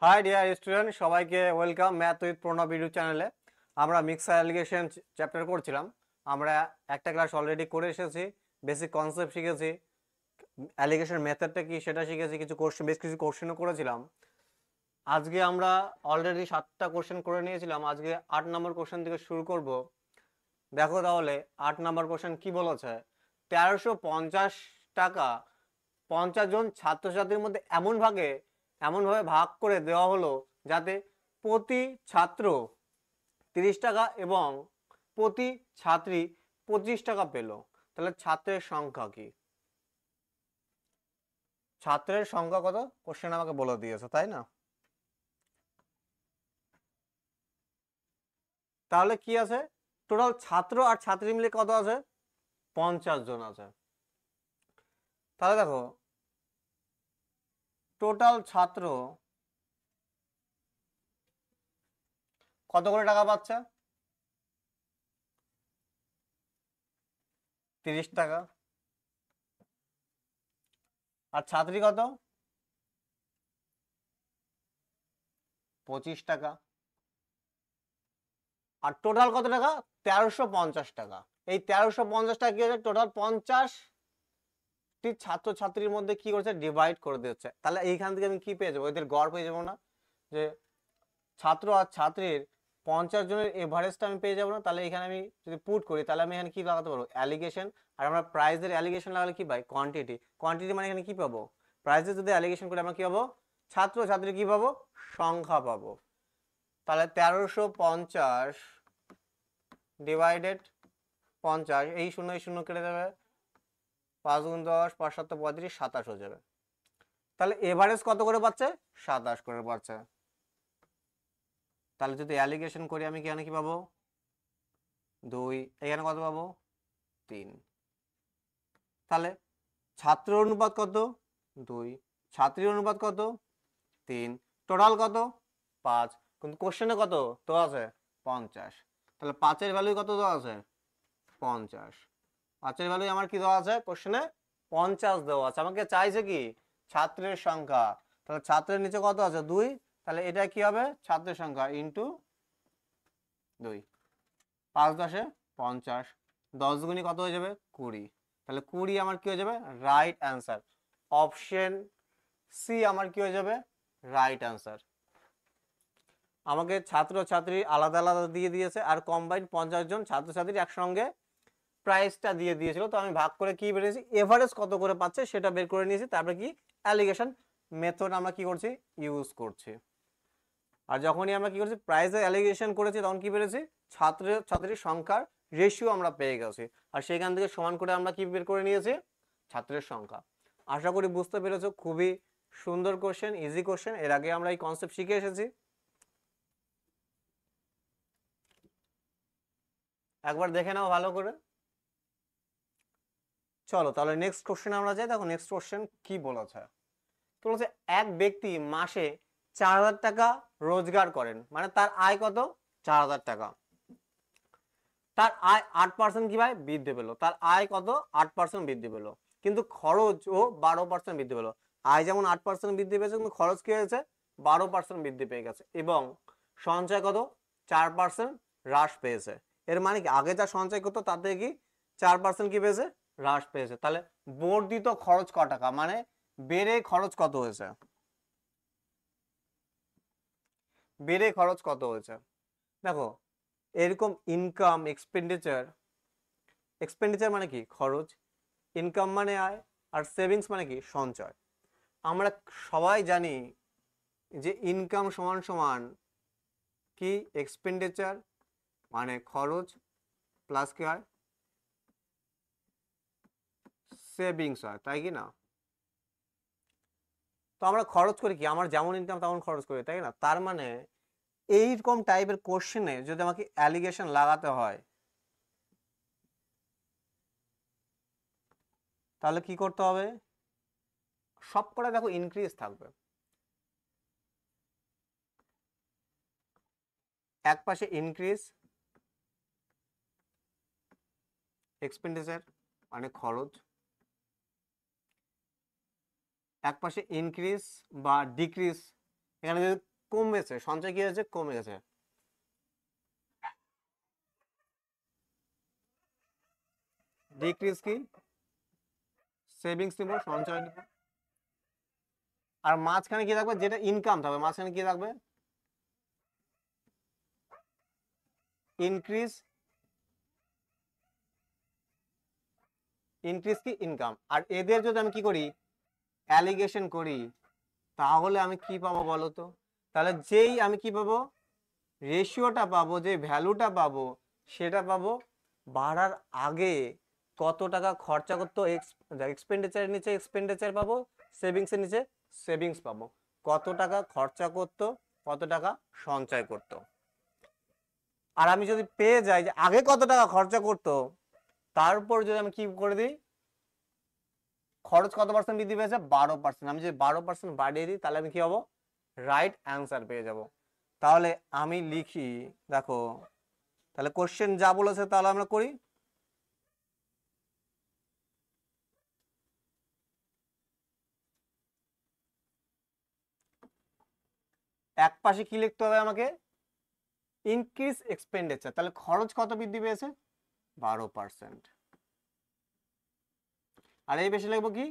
High dear student, সবাইকে welcome math with Pranab video চ্যানেলে। আমরা মিক্সার অ্যালিগেশন চ্যাপ্টার করছিলাম। আমরা একটা ক্লাস অলরেডি করে এসেছি, বেসিক কনসেপ্ট শিখেছি, অ্যালিগেশন মেথডটা কি সেটা শিখেছি, কিছু কোশ্চেন, বেশ কিছু কোশ্চেনও করেছিলাম। আজকে আমরা অলরেডি 7টা কোশ্চেন করে নিয়েছিলাম, আজকে 8 নম্বর কোশ্চেন থেকে শুরু করব। দেখো তাহলে 8 নম্বর কোশ্চেন কি বলেছে। 1350 টাকা 50 জন ছাত্রছাত্রীর মধ্যে এমনভাবে ভাগ করে দেওয়া হলো যাতে প্রতি ছাত্র 30 টাকা এবং প্রতি ছাত্রী 25 টাকা পেল। তাহলে ছাত্রের সংখ্যা কি? ছাত্রের সংখ্যা কত কোশ্চেন আমাকে বলে দিয়েছে, তাই না? তাহলে কি আছে, টোটাল ছাত্র আর ছাত্রী মিলে কত আছে? 50 জন আছে। তাহলে দেখো টোটাল ছাত্র কত করে টাকা পাচ্ছে? 30 টাকা। আর ছাত্রী কত? 25 টাকা। আর টোটাল কত টাকা? 1350 টাকা। এই 1350 টাকা কি হচ্ছে, টোটাল 50টি ছাত্রছাত্রীর মধ্যে কি করছে, ডিভাইড করে দিচ্ছে। তাহলে এইখান থেকে আমি কি পেয়ে যাবো, এদের গড় পেয়ে যাবো না? যে ছাত্র আর ছাত্রীর 50 জনের এভারেজটা আমি পেয়ে যাবো না? তাহলে এখানে আমি যদি পুট করি তাহলে আমি এখানে কি লাগাতে পারবো, অ্যালিগেশন। আর আমরা প্রাইজের অ্যালিগেশন লাগালে কি পাই, কোয়ান্টিটি। কোয়ান্টিটি মানে এখানে কি পাবো, প্রাইজের যদি অ্যালিগেশন করি আমরা কি পাবো, ছাত্র ছাত্রী কি পাবো, সংখ্যা পাবো। তাহলে 1350 ডিভাইডেড 50, এই শূন্য কেটে যাবে, 5 গুণ 10, 5 7 35, 27 হয়ে যাবে। তাহলে এভারেজ কত করে পাচ্ছে, 27 করে পাচ্ছে। তাহলে যদি অ্যালিগেশন করি আমি এখানে কি পাবো, 2, এখানে কত পাবো, 3। তাহলে ছাত্র অনুপাত কত, 2, ছাত্রীর অনুপাত কত, 3, টোটাল কত, 5। কিন্তু কোশ্চেনে কত তো আছে, 50। তাহলে 5-এর ভ্যালু কত দেওয়া আছে, 50। 5-এর ভ্যালু আমার কি দেওয়া আছে কোশ্চেনে, 50 দেওয়া আছে। আমাকে চাইছে কি, ছাত্রের সংখ্যা। তাহলে ছাত্রের নিচে কত আছে, 2। তাহলে এটা কি হবে, ছাত্রের সংখ্যা ইন্টু 2। 5 10 50, 10 গুণি কত হয়ে যাবে, 20। তাহলে 20 আমার কি হয়ে যাবে, রাইট অ্যান্সার। অপশন সি আমার কি হয়ে যাবে, রাইট অ্যান্সার। আমাকে ছাত্র ছাত্রী আলাদা আলাদা দিয়ে দিয়েছে, আর কম্বাইন্ড 50 জন ছাত্রছাত্রী একসঙ্গে প্রাইসটা দিয়ে দিয়েছিল। তো আমি ভাগ করে কি বেরিয়েছি, এভারেজ কত করে পাচ্ছে সেটা বের করে নিয়েছি। তারপরে কি, অ্যালিগেশন মেথড আমরা কি করছি, ইউজ করছি। আর যখনই আমরা কি করছি, প্রাইসে অ্যালিগেশন করেছি, তখন কি পেরেছি, ছাত্র ছাত্রীর সংখ্যার রেশিও আমরা পেয়ে গেছি। আর সেখান থেকে সমান করে আমরা কি বের করে নিয়েছি, ছাত্রের সংখ্যা। আশা করি বুঝতে পেরেছো, খুবই সুন্দর কোশ্চেন, ইজি কোশ্চেন। এর আগে আমরা এই কনসেপ্ট শিখে এসেছি। একবার দেখে নাও ভালো করে। চলো তাহলে নেক্সট কোশ্চেন আমরা যাই। দেখো নেক্সট কোশ্চেন কি বলেছে। তো বলছে এক ব্যক্তি মাসে 4000 টাকা রোজগার করেন, মানে তার আয় কত, 4000 টাকা। তার আয় 8% কি ভাই বৃদ্ধি পেলো, তার আয় কত, 8% বৃদ্ধি পেলো, কিন্তু খরচ ও 12% বৃদ্ধি পেলো। আয় যেমন 8% বৃদ্ধি পেয়েছে, কিন্তু খরচ কি হয়েছে, 12% বৃদ্ধি পেয়ে গেছে, এবং সঞ্চয় কত, 4% হ্রাস পেয়েছে। এর মানে কি, আগে যা সঞ্চয় করতো তার থেকে কি 4% কি পেয়েছে, হ্রাস পেয়েছে। তাহলে বর্ধিত খরচ ক টাকা, মানে বেড়ে খরচ কত হয়েছে, বেড়ে খরচ কত হয়েছে। দেখো এরকম ইনকাম, এক্সপেন্ডিচার, এক্সপেন্ডিচার মানে কি খরচ, ইনকাম মানে আয়, আর সেভিংস মানে কি সঞ্চয়। আমরা সবাই জানি যে ইনকাম সমান সমান কি, এক্সপেন্ডিচার মানে খরচ, প্লাস কি হয়, সেভিংস হয়, তাই কি না? তো আমরা খরচ করি কি, আমার যেমন ইনকাম তেমন খরচ করি, তাই না? তার মানে এইরকম টাইপের কোশ্চেনে যদি আমাকে অ্যালিগেশন লাগাতে হয়, তাহলে কি করতে হবে, সব করে দেখো ইনক্রিজ থাকবে, এক পাশে ইনক্রিজ এক্সপেন্ডিচার মানে খরচ, এক পাশে ইনক্রিজ বা ডিক্রিজ, এখানে যদি কমেছে, সঞ্চয় কি হয়েছে, কমে গেছে। ডিক্রিজ কি, সেভিংস নিব, সঞ্চয় নিব। আর মাঝখানে কি থাকবে, যেটা ইনকাম থাকবে মাঝখানে কি থাকবে, ইনক্রিজ, ইনক্রিজ কি, ইনকাম। আর এদের যদি আমি কি করি, অ্যালিগেশন করি, তাহলে আমি কি পাবো বলো তো? তাহলে যেই আমি কি পাবো, রেশিওটা পাবো, যে ভ্যালুটা পাবো, সেটা পাবো বাড়ার আগে কত টাকা খরচা করতো, এক্সপেন্ডিচারের নিচে এক্সপেন্ডিচার পাবো, সেভিংসের নিচে সেভিংস পাবো, কত টাকা খরচা করতো, কত টাকা সঞ্চয় করতো। আর আমি যদি পেয়ে যাই যে আগে কত টাকা খরচা করতো, তারপর যদি আমি কি করে দিই, খরচ কত পার্সেন্ট বৃদ্ধি পেয়েছে, 12%, আমি যদি 12% বাড়িয়ে দিই, তাহলে আমি কি হবো, রাইট অ্যান্সার পেয়ে যাব। তাহলে আমি লিখি, দেখো, তাহলে কোশ্চেন যা বলেছে তাহলে আমরা করি। এক পাশে কি লিখতে হবে আমাকে, ইনক্রিজ এক্সপেন্ডিচার, তাহলে খরচ কত বৃদ্ধি পেয়েছে, 12%। আর এই বেশি লিখবো কি,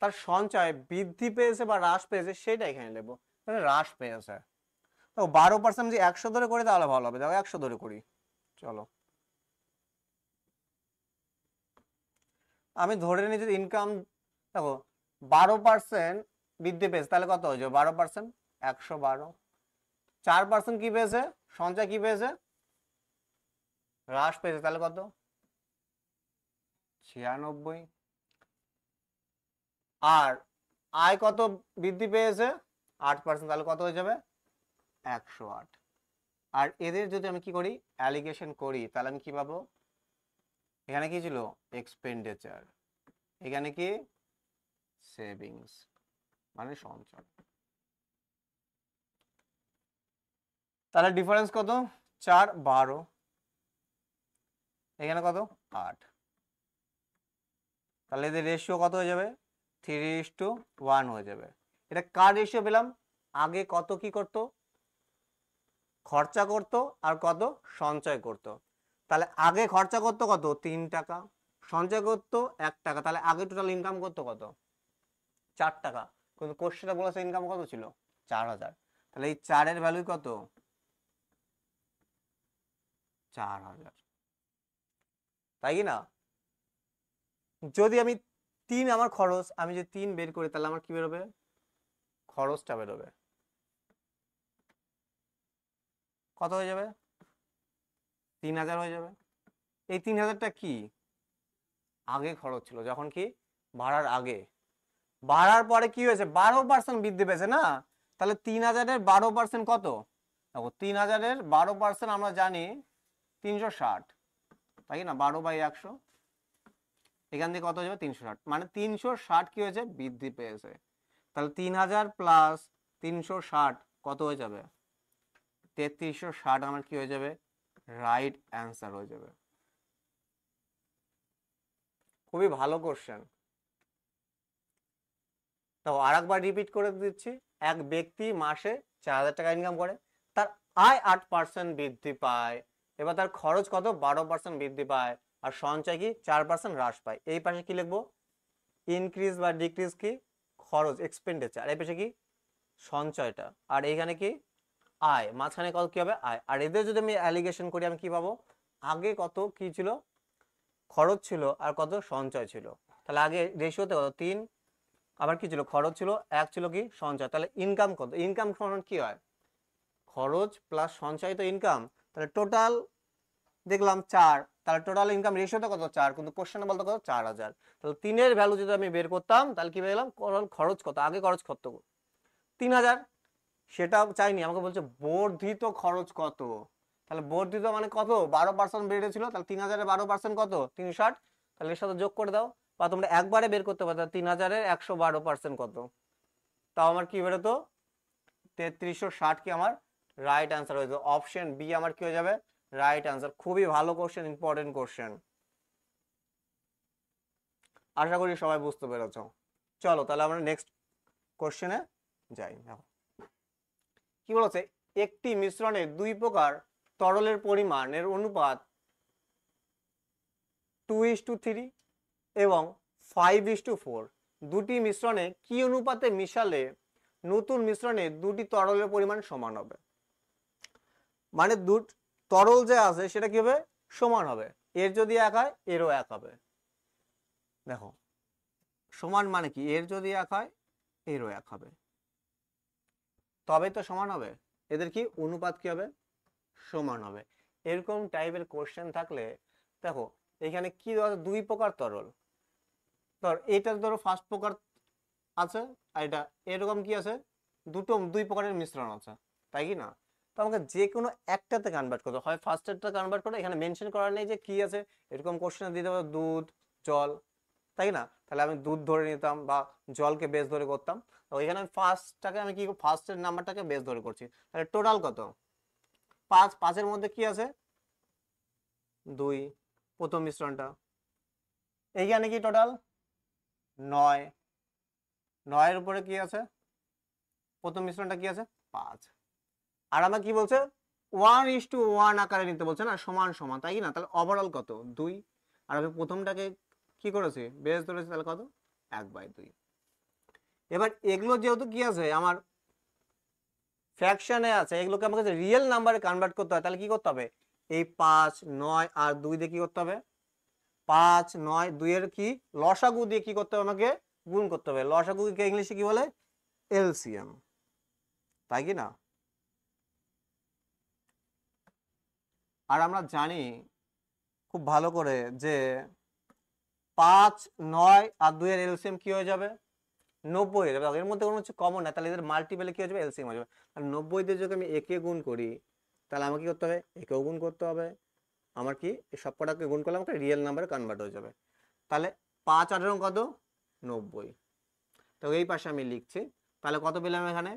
তার সঞ্চয় বৃদ্ধি পেয়েছে বা হ্রাস পেয়েছে, সেটা এখানে লিখবো, তাহলে হ্রাস পেয়েছে। তো 12% যদি 100 ধরে করি তাহলে ভালো হবে, দেখো 100 ধরে করি, চলো। আমি ধরে নিই যদি ইনকাম, দেখো 12% বৃদ্ধি পেয়েছে, তাহলে কত হয়েছে 12%, 112। 4% কি পেয়েছে, সঞ্চয় কি পেয়েছে, হ্রাস পেয়েছে, তাহলে কত, 96। আর আয় কত বৃদ্ধি পেয়েছে, 8%, তাহলে কত হয়ে যাবে, 108। আর এদের যদি আমি কি করি, অ্যালিগেশন করি, তাহলে আমি কি পাবো, এখানে কি ছিল, এক্সপেন্ডিচার, এখানে কি, সেভিংস, মানে সঞ্চয়। তাহলে ডিফারেন্স কত, 4, 12, এখানে কত, 8। তাহলে এদের রেশিও কত হয়ে যাবে, 3:1 হয়ে যাবে। এটা কার রেশিও পেলাম, আগে কত কি করতো, খরচা করতো, আর কত সঞ্চয় করতো। তাহলে আগে খরচা করতো কত, 3 টাকা, সঞ্চয় করতো 1 টাকা, তাহলে আগে টোটাল ইনকাম করতো কত, 4 টাকা। কিন্তু কোশ্চেনটা বলেছে ইনকাম কত ছিল, 4000। তাহলে এই 4-এর ভ্যালু কত, 4000, তাই কি না? যদি আমি 3 আমার খরচ, আমি যদি 3 বের করি, তাহলে আমার কি বেরোবে, খরচটা বেরোবে কত হয়ে যাবে, 3000 হয়ে যাবে। এই 3000টা কি, আগে খরচ ছিল, যখন কি ভাড়ার আগে। বাড়ার পরে কি হয়েছে, 12% বৃদ্ধি পেয়েছে না, তাহলে 3000-এর 12% কত, দেখো 3000-এর 12% আমরা জানি 360, তাই না, 12/100, এখান থেকে কত হয়ে যাবে, 360, মানে 360 কি হয়েছে, বৃদ্ধি পেয়েছে। তাহলে 3000 প্লাস 360 কত হয়ে যাবে, 3360 আমার কি হয়ে যাবে, রাইট অ্যান্সার হয়ে যাবে। খুবই ভালো কোশ্চেন। তো আরেকবার রিপিট করে দিচ্ছি, এক ব্যক্তি মাসে 4000 টাকা ইনকাম করে, তার আয় 8% বৃদ্ধি পায়, এবার তার খরচ কত, 12% বৃদ্ধি পায়, আর সঞ্চয় কি 4% হ্রাস পায়। এই পাশে কি লিখবো, ইনক্রিজ বা ডিক্রিজ কি, খরচ এক্সপেন্ডিচার, এই পাশে কি, সঞ্চয়টা, আর এইখানে কি, আয়, মাঝখানে কত কি হবে, আয়। আর এদের যদি আমি অ্যালিগেশন করি, আমি কি পাবো, আগে কত কি ছিল, খরচ ছিল, আর কত সঞ্চয় ছিল। তাহলে আগে রেশিওতে কত, 3, আবার কি ছিল, খরচ ছিল 1, ছিল কি সঞ্চয়। তাহলে ইনকাম কত, ইনকাম সমান কি হয়, খরচ প্লাস সঞ্চয় তো ইনকাম। তাহলে টোটাল দেখলাম 4, তাহলে টোটাল ইনকাম রেশিওটা কত, 4, কিন্তু কোশ্চেনে বলতো কত, 4000। তাহলে 3-এর ভ্যালু যদি আমি বের করতাম, তাহলে কি পেলাম, খরচ কত, আগে খরচ কত, 3000, সেটা চাইনি, আমাকে বলছে বর্ধিত খরচ কত। তাহলে বর্ধিত মানে কত, 12% বেড়েছিল, তাহলে 3000-এর 12% কত, 360, তাহলে এর সাথে যোগ করে দাও, বা তোমরা একবারে বের করতে পারো, 3000-এর 112% কত, তাও আমার কি বেরোতো, 3360 কি আমার রাইট অ্যান্সার হয়ে যাবে। অপশন বি আমার কি হয়ে যাবে, রাইট অ্যান্সার। খুবই ভালো কোশ্চেন, ইম্পর্টেন্ট কোশ্চেন, আশা করি সবাই বুঝতে পেরেছো। চলো তাহলে আমরা নেক্সট কোশ্চেনে যাই। কি বলেছে, একটি মিশ্রণে দুই প্রকার তরলের পরিমাণের অনুপাত 2:3 এবং 5:4। দুটি মিশ্রণে কি অনুপাতে মিশালে নতুন মিশ্রণে দুটি তরলের পরিমাণ সমান হবে? মানে তরল যে আছে সেটা কি হবে, সমান হবে। এর যদি এক হয় এরও এক হবে। দেখো সমান মানে কি, এর যদি এক হয় এরও এক হবে, তবে তো সমান হবে। এদের কি অনুপাত কি হবে, সমান হবে। এরকম টাইপের কোশ্চেন থাকলে দেখো এখানে কি ধরো দুই প্রকার তরল, ধর এটা ধরো ফার্স্ট প্রকার আছে, আর এটা এরকম কি আছে, দুই প্রকারের মিশ্রণ আছে, তাই কি না? তো আমাকে যে কোনো একটাতে কনভার্ট করতে হয়, ফার্স্টেরটা কনভার্ট করে, এখানে মেনশন করা নেই যে কি আছে। এরকম কোশ্চেনে দিতে পারো দুধ, জল, তাই না? তাহলে আমি দুধ ধরে নিতাম বা জলকে বেস ধরে করতাম। তো এখানে আমি ফার্স্টটাকে আমি কি ফার্স্টের নাম্বারটাকে বেস ধরে করছি। তাহলে টোটাল কত, 5, 5-এর মধ্যে কি আছে 2, প্রথম মিশ্রণটা। এইখানে কি টোটাল 9, 9-এর উপরে কি আছে, প্রথম মিশ্রণটা কি আছে 5। আর আমার কি বলছে 1:1 আকারে নিতে বলছে না, সমান সমান, তাই কি না? তাহলে ওভারঅল কত 2। আর আমি প্রথমটাকে কি করেছি, বেস ধরেছি, তাহলে কত 1/2। এবার এগুলো যেহেতু কি আছে আমার ফ্র্যাকশনে আছে, এগুলোকে আমাকে রিয়েল নাম্বারে কনভার্ট করতে হয়, তাহলে কি করতে হবে, এই 5, 9 আর 2 দিয়ে কি করতে হবে, 5, 9, 2 এর কি লসাগু দিয়ে কি করতে হবে, আমাকে গুণ করতে হবে। লসাগুকে ইংলিশে কি বলে, এলসিএম, তাই কি না? আর আমরা জানি খুব ভালো করে যে 5, 9 আর 2 এর এলসিএম কি হয়ে যাবে, 90 হয়ে যাবে। এর মধ্যে কোনো কিছু কমন না, তাহলে এদের মাল্টিপলে কি হয়ে যাবে, এলসিএম হয়ে যাবে। আর 90 দিয়ে যদি আমি একে গুণ করি, তাহলে আমাকে কি করতে হবে, একেও গুণ করতে হবে। আমার কি সব কটাকে গুণ করলে আমাকে রিয়েল নাম্বারে কনভার্ট হয়ে যাবে। তাহলে 5 আর কত 90, তো এই পাশে আমি লিখছি। তাহলে কত পেলাম এখানে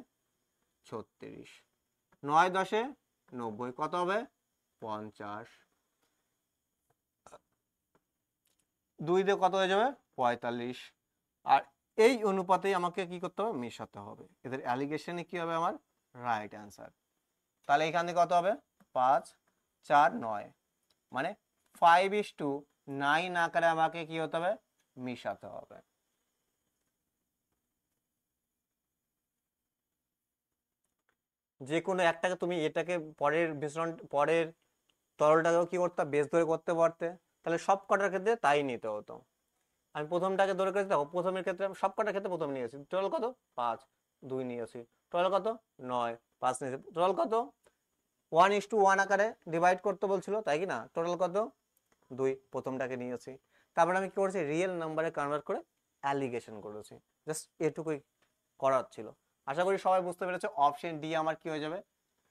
36, 9 10 90, কত হবে 50, 2 দিয়ে কত হয়ে যাবে 45। আর এই অনুপাতেই আমাকে কি করতে হবে, মেশাতে হবে। এদের অ্যালিগেশনে কি হবে আমার রাইট অ্যান্সার। তাহলে এখান থেকে কত হবে 5, 4, 9, মানে 5:9 আকারে আমাকে কি হতে হবে, মিশাতে হবে। যে কোনো একটাকে তুমি এটাকে পরের মিশ্রণ, পরের তরলটাকেও কি করতে বেস ধরে করতে পারতে, তাহলে সব কটার ক্ষেত্রে তাই নিতে হতো। আমি প্রথমটাকে ধরে করেছি, দেখো প্রথমের ক্ষেত্রে সব কটার ক্ষেত্রে প্রথম নিয়েছি, টোটাল কত 5, 2 নিয়েছি, টোটাল কত 9, 5 নিয়েছি, টোটাল কত 1:1 আকারে ডিভাইড করতে বলছিল, তাই কি না? টোটাল কত 2, প্রথমটাকে নিয়েছি। তারপরে আমি কি করেছি, রিয়েল নাম্বারে কনভার্ট করে অ্যালিগেশন করেছি। জাস্ট এটুকুই করার ছিল। আশা করি সবাই বুঝতে পেরেছে। অপশন ডি আমার কি হয়ে যাবে,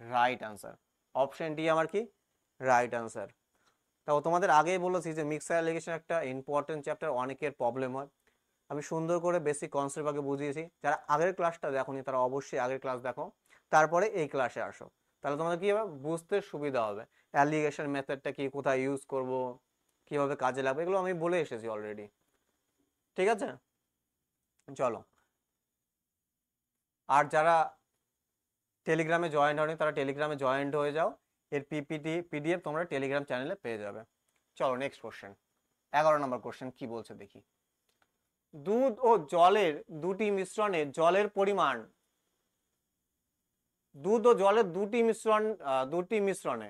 রাইট আনসার। অপশন ডি আমার কি রাইট আনসার। তাও তোমাদের আগেই বলেছি যে মিক্সার অ্যালিগেশন একটা ইম্পর্টেন্ট চ্যাপ্টার, অনেকের প্রবলেম হয়। আমি সুন্দর করে বেসিক কনসেপ্ট আগে বুঝিয়েছি। যারা আগের ক্লাসটা দেখোনি তারা অবশ্যই আগের ক্লাস দেখো, তারপরে এই ক্লাসে আসো, তাহলে তোমাদের কি হবে, বুঝতে সুবিধা হবে। অ্যালিগেশন মেথডটা কি, কোথায় ইউজ করব, কিভাবে কাজে লাগবে, এগুলো আমি বলে এসেছি অলরেডি। ঠিক আছে, চলো। আর যারা টেলিগ্রামে জয়েন্ট হয়নি তারা টেলিগ্রামে জয়েন্ট হয়ে যাও। এর পিপিটি পিডিএফ তোমরা টেলিগ্রাম চ্যানেলে পেয়ে যাবে। চলো নেক্সট কোশ্চেন, 11 নম্বর কোশ্চেন কি বলছে দেখি। দুধ ও জলের দুটি মিশ্রণে জলের পরিমাণ, দুধ ও জলের দুটি মিশ্রণে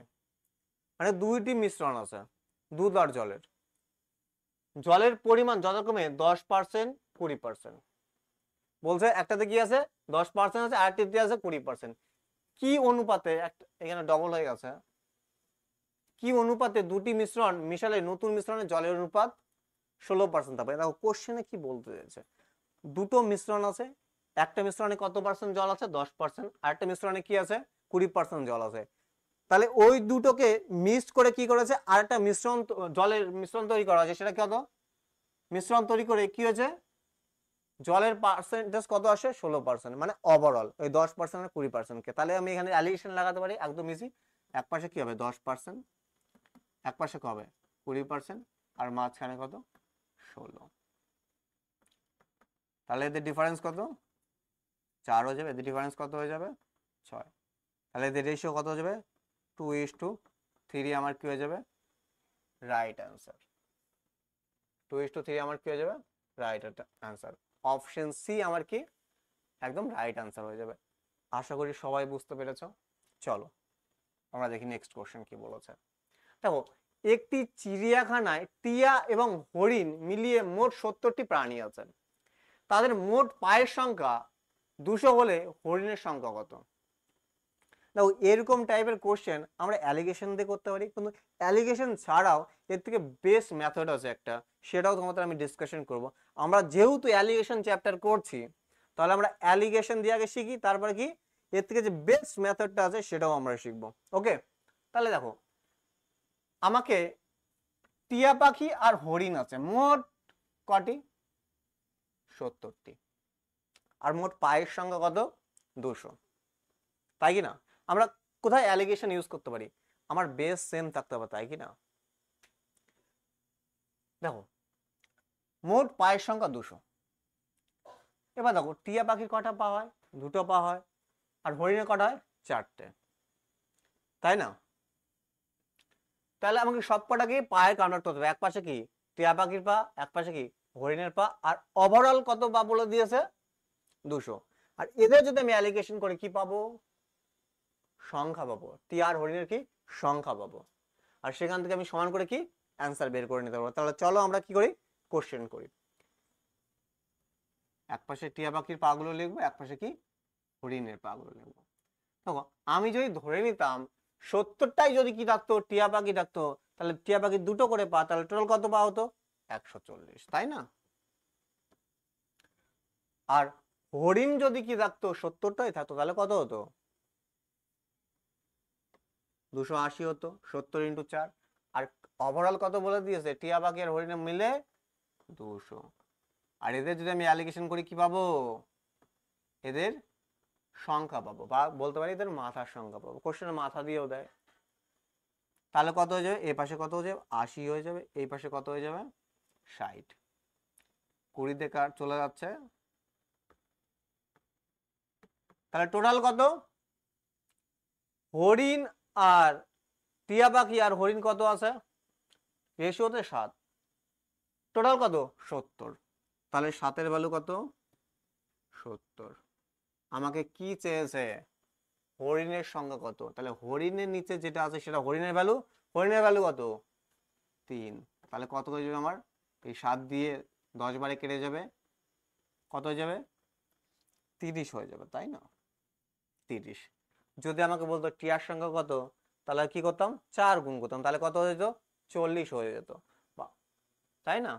মানে দুইটি মিশ্রণ আছে দুধ আর জলের, জলের পরিমাণ যথাক্রমে 10%, 20%। বলছে একটাতে কি আছে 10% আছে, আরেকটাতে আছে 20%। কি অনুপাতে, এখানে ডবল হয়ে গেছে, কি অনুপাতে দুটি মিশ্রণ মিশালে নতুন মিশ্রণে জলের অনুপাত 16% হবে? দেখো কোশ্চেনে কি বলতে চাইছে, দুটো মিশ্রণ আছে, একটা মিশ্রণে কত পার্সেন্ট জল আছে 10%, আরেকটা মিশ্রণে কি আছে 20% জল আছে। তাহলে ওই দুটোকে মিক্সড করে কি করেছে, আরেকটা মিশ্রণ, জলের মিশ্রণ তৈরি করা হয়েছে। সেটা কত, মিশ্রণ তৈরি করে কি হয়েছে, জলের পার্সেন্টেজ কত আসে 16%, মানে ওভারঅল ওই 10% আর 20%কে। তাহলে আমি এখানে অ্যালিগেশন লাগাতে পারি একদম ইজি। এক পাশে কি হবে 10%, এক পাশে কবে 20%, আর মাঝখানে কত 16। তাহলে এদের ডিফারেন্স কত 4 হয়ে যাবে, এদের ডিফারেন্স কত হয়ে যাবে 6। তাহলে এদের রেশিও কত হয়ে যাবে 2:3 আমার কি হয়ে যাবে রাইট অ্যান্সার 2:3 আমার কি হয়ে যাবে রাইট অ্যান্সার অপশন সি আমার কি একদম রাইট অ্যান্সার হয়ে যাবে আশা করি সবাই বুঝতে পেরেছো চলো আমরা দেখি নেক্সট কোশ্চেন কি বলেছে দেখো একটি চিড়িয়াখানায় টিয়া এবং হরিণ মিলিয়ে মোট 70টি প্রাণী আছে তাদের মোট পায়ের সংখ্যা 200 হলে হরিণের সংখ্যা কত দেখো এরকম টাইপের কোশ্চেন আমরা অ্যালিগেশন দিয়ে করতে পারি কিন্তু অ্যালিগেশন ছাড়াও এর থেকে বেস্ট মেথড আছে একটা সেটাও তোমাদের আমি ডিসকাশন করব আমরা যেহেতু অ্যালিগেশন চ্যাপ্টার করছি তাহলে আমরা অ্যালিগেশন দিয়ে আগে শিখি তারপরে কি এর থেকে যে বেস্ট মেথডটা আছে সেটাও আমরা শিখবো ওকে তাহলে দেখো আমাকে টিয়া পাখি আর হরিণ আছে মোট কটি 70টি আর মোট পায়ের সংখ্যা কত 200 তাই কি না আমরা কোথায় অ্যালিগেশন ইউজ করতে পারি আমার বেস সেম থাকতে হবে তাই কি না দেখো মোট পায়ের সংখ্যা 200 এবার দেখো টিয়া পাখির কটা পা হয় 2টো পা হয় আর হরিণের কটা হয় 4টে তাই না তাহলে আমাকে সব কটাকে পায়ে কাউন্ট করতে হবে এক পাশে কি টিয়া পাখির পা এক পাশে কি হরিণের পা আর ওভারঅল কত পা বলে দিয়েছে 200 আর এদের যদি আমি অ্যালিগেশন করে কি পাবো সংখ্যা পাবো টিয়া আর হরিণের কি সংখ্যা পাবো আর সেখান থেকে আমি সমান করে কি অ্যান্সার বের করে নিতে পারবো তাহলে চলো আমরা কি করি কোশ্চেন করি এক পাশে টিয়া পাখির পা গুলো লিখবো এক পাশে কি হরিণের পা গুলো লিখবো দেখো আমি যদি ধরে নিতাম 70টাই যদি কি থাকতো টিয়া পাখি থাকতো তাহলে টিয়া পাখি 2টো করে পা তাহলে টোটাল কত পা হতো 140 তাই না আর হরিণ যদি কি থাকতো 70টাই থাকতো তাহলে কত হতো 280 হতো 70 × 4 আর ওভারঅল কত বলে দিয়েছে টিয়া পাখি আর হরিণ মিলে 200 আর এদের যদি আমি অ্যালিগেশন করি কি পাবো এদের সংখ্যা পাবো বা বলতে পারি এদের মাথার সংখ্যা পাবো কোশ্চেনের মাথা দিয়েও দেয় তাহলে কত হয়ে যাবে এই পাশে কত হয়ে যাবে 80 হয়ে যাবে এই পাশে কত হয়ে যাবে 60 20 তে কার চলে যাচ্ছে তাহলে টোটাল কত হরিণ আর টিয়া পাখি আর হরিণ কত আছে রেশিওতে 7 টোটাল কত 70 তাহলে 7-এর ভ্যালু কত 70 আমাকে কি চেয়েছে হরিণের সংখ্যা কত তাহলে হরিণের নিচে যেটা আছে সেটা হরিণের ভ্যালু কত 3 তাহলে কত হয়ে যাবে আমার এই 7 দিয়ে 10 বারে কেটে যাবে কত হয়ে যাবে 30 হয়ে যাবে তাই না 30 যদি আমাকে বলতো টিয়ার সংখ্যা কত তাহলে কি করতাম 4 গুণ করতাম তাহলে কত হয়ে যেত 40 হয়ে যেত তাই না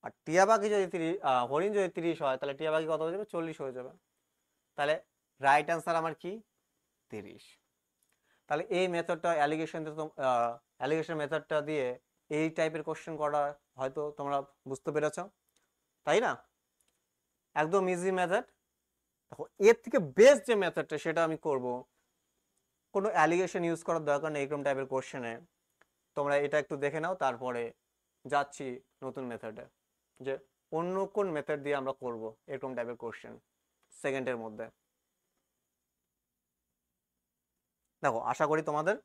আর টিয়া পাখি যদি 30 হরিণ যদি 30 হয় তাহলে টিয়া পাখি কত হয়ে যাবে 40 হয়ে যাবে তাহলে রাইট অ্যান্সার আমার কি 30 তাহলে এই মেথডটা অ্যালিগেশন মেথডটা দিয়ে এই টাইপের কোশ্চেন করা হয়তো তোমরা বুঝতে পেরেছো তাই না একদম ইজি মেথড দেখো এর থেকে বেস্ট যে মেথডটা সেটা আমি করব কোনো অ্যালিগেশন ইউজ করার দরকার নেই এরকম টাইপের কোশ্চেনে তোমরা এটা একটু দেখে নাও তারপরে যাচ্ছি নতুন মেথডে যে অন্য কোন মেথড দিয়ে আমরা করব এরকম টাইপের কোশ্চেন সেকেন্ডের মধ্যে দেখো আশা করি তোমাদের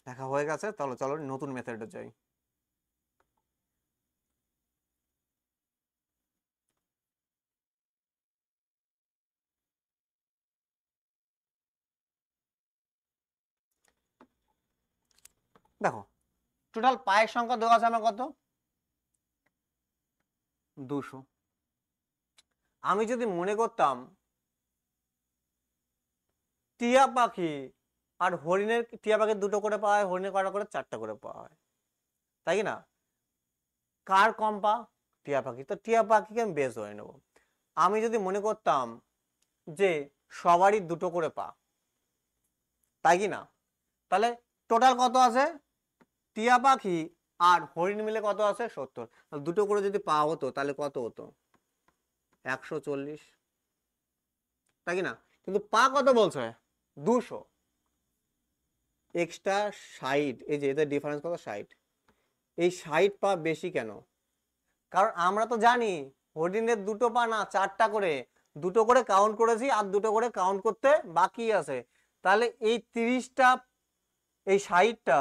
দেখা হয়ে গেছে তাহলে চলো নতুন মেথডে যাই দেখো টোটাল পায়ের সংখ্যা দেওয়া আছে আমার কত 200 আমি যদি মনে করতাম টিয়া পাখি আর হরিণের টিয়া পাখির 2টো করে পাওয়া হয় হরিণের কটা করে 4টা করে পাওয়া হয় তাই না কার কম পা টিয়া পাখি তো টিয়া পাখিকে আমি বেশ ধরে নেব আমি যদি মনে করতাম যে সবারই 2টো করে পা তাই কি না তাহলে টোটাল কত আছে টিয়া পাখি আর হরিণ মিলে কত আছে 70 2টো করে যদি পা হতো তাহলে কত হতো 140 তাই কি না কিন্তু পা কত বলছে 200 এক্সট্রা 60 এই যে এদের ডিফারেন্স কত 60 এই 60 পা বেশি কেন কারণ আমরা তো জানি হরিণের 2টো পা না 4টা করে দুটো করে কাউন্ট করেছি আর দুটো করে কাউন্ট করতে বাকি আছে। তাহলে এই 30টা এই 60টা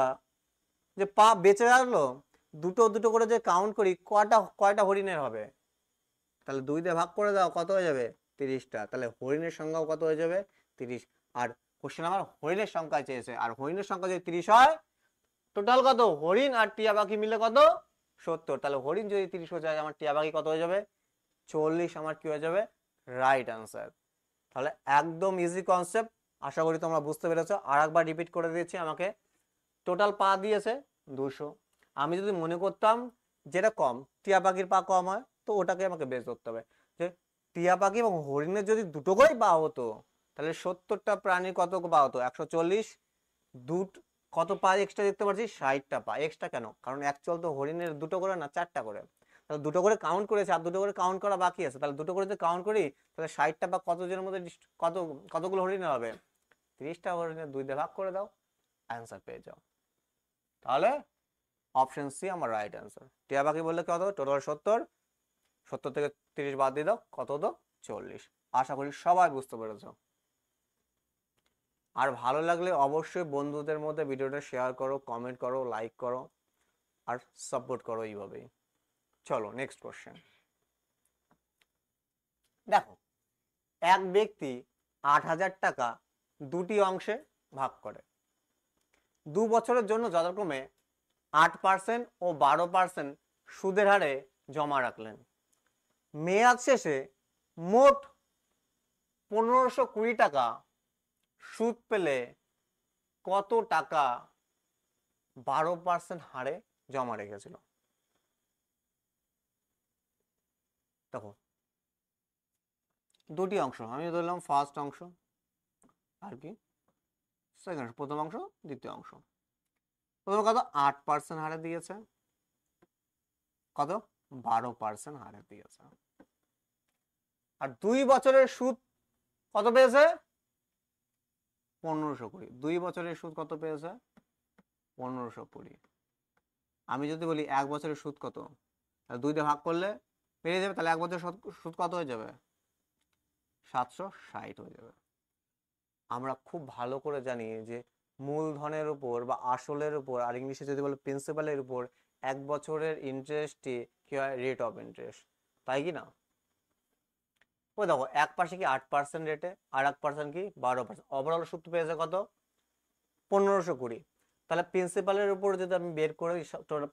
যে পা বেঁচে রাখলো, দুটো দুটো করে যে কাউন্ট করি কয়টা কয়টা হরিণের হবে? তাহলে 2 দিয়ে ভাগ করে দাও, কত হয়ে যাবে? 30টা। তাহলে হরিণের সংখ্যাও কত হয়ে যাবে? 30। আর কোশ্চেন আমার হরিণের সংখ্যা চেয়েছে, আর হরিণের সংখ্যা যদি 30 হয়, টোটাল কত? হরিণ আর টিয়া পাখি মিলে কত? 70। তাহলে হরিণ যদি 30 হয়ে যায়, আমার টিয়া পাখি কত হয়ে যাবে? 40। আমার কি হয়ে যাবে? Right answer. তাহলে একদম ইজি কনসেপ্ট, আশা করি তোমরা বুঝতে পেরেছো। আর একবার রিপিট করে দিয়েছি। আমাকে টোটাল পা দিয়েছে 200। আমি যদি মনে করতাম যেটা কম, টিয়া পাখির পা কম হয়, তো ওটাকে আমাকে বের করতে হবে। যে টিয়া পাখি এবং হরিণের যদি দুটো করেই পা হতো, তাহলে 70টা প্রাণীর কত পা হতো? 140। কত পা এক্সট্রা দেখতে পাচ্ছি? 60টা পা এক্সট্রা। কেন? কারণ অ্যাকচুয়াল তো হরিণের দুটো করে না, 4টা করে। তাহলে দুটো করে কাউন্ট করেছে আর দুটো করে কাউন্ট করা বাকি আছে। তাহলে দুটো করে যদি কাউন্ট করি, তাহলে 60টা পা কতজনের মধ্যে কত কতগুলো হরিণের হবে? 30টা হরিণের 2 দিয়ে ভাগ করে দাও, অ্যান্সার পেয়ে যাও। তাহলে অপশন সি আমার রাইট অ্যান্সার। টিয়া পাখি বললে কত? টোটাল 70। 70 থেকে 30 বাদ দিয়ে দাও, কত হতো? 40। আশা করি সবাই বুঝতে পেরেছো। আর ভালো লাগলে অবশ্যই বন্ধুদের মধ্যে ভিডিওটা শেয়ার করো, কমেন্ট করো, লাইক করো, আর সাপোর্ট করো এইভাবেই। চলো নেক্সট কোশ্চেন। দেখো, এক ব্যক্তি 8,000 টাকা দুটি অংশে ভাগ করে 2 বছরের জন্য যথাক্রমে 8% ও 12% সুদের হারে জমা রাখলেন। মেয়াদ শেষে মোট 1520 টাকা সুদ পেলে কত টাকা 12% হারে জমা রেখেছিল? দেখো, দুটি অংশ আমি ধরলাম, ফার্স্ট অংশ আর কি সেকেন্ড, প্রথম অংশ দ্বিতীয় অংশ। প্রথম কত? 8% হারে দিয়েছে। কত? 12% হারে দিয়েছে। আর 2 বছরের সুদ কত পেয়েছে? 1520। 2 বছরের সুদ কত পেয়েছে? 1520। আমি যদি বলি 1 বছরের সুদ কত, তাহলে 2 দিয়ে ভাগ করলে পেয়ে যাবে। তাহলে 1 বছরের সুদ কত হয়ে যাবে? 760 হয়ে যাবে। আমরা খুব ভালো করে জানি যে মূলধনের উপর বা আসলের উপর, আর ইংলিশে যদি বলে প্রিন্সিপালের উপর, 1 বছরের ইন্টারেস্টই কি হয়? রেট অফ ইন্টারেস্ট, তাই কি না? ওই দেখো, এক পাশে কি 8% রেটে, আর এক পার্সেন্ট কি 12%। ওভারঅল সুদ পেয়েছে কত? 1520। তাহলে প্রিন্সিপালের উপর যদি আমি বের করে,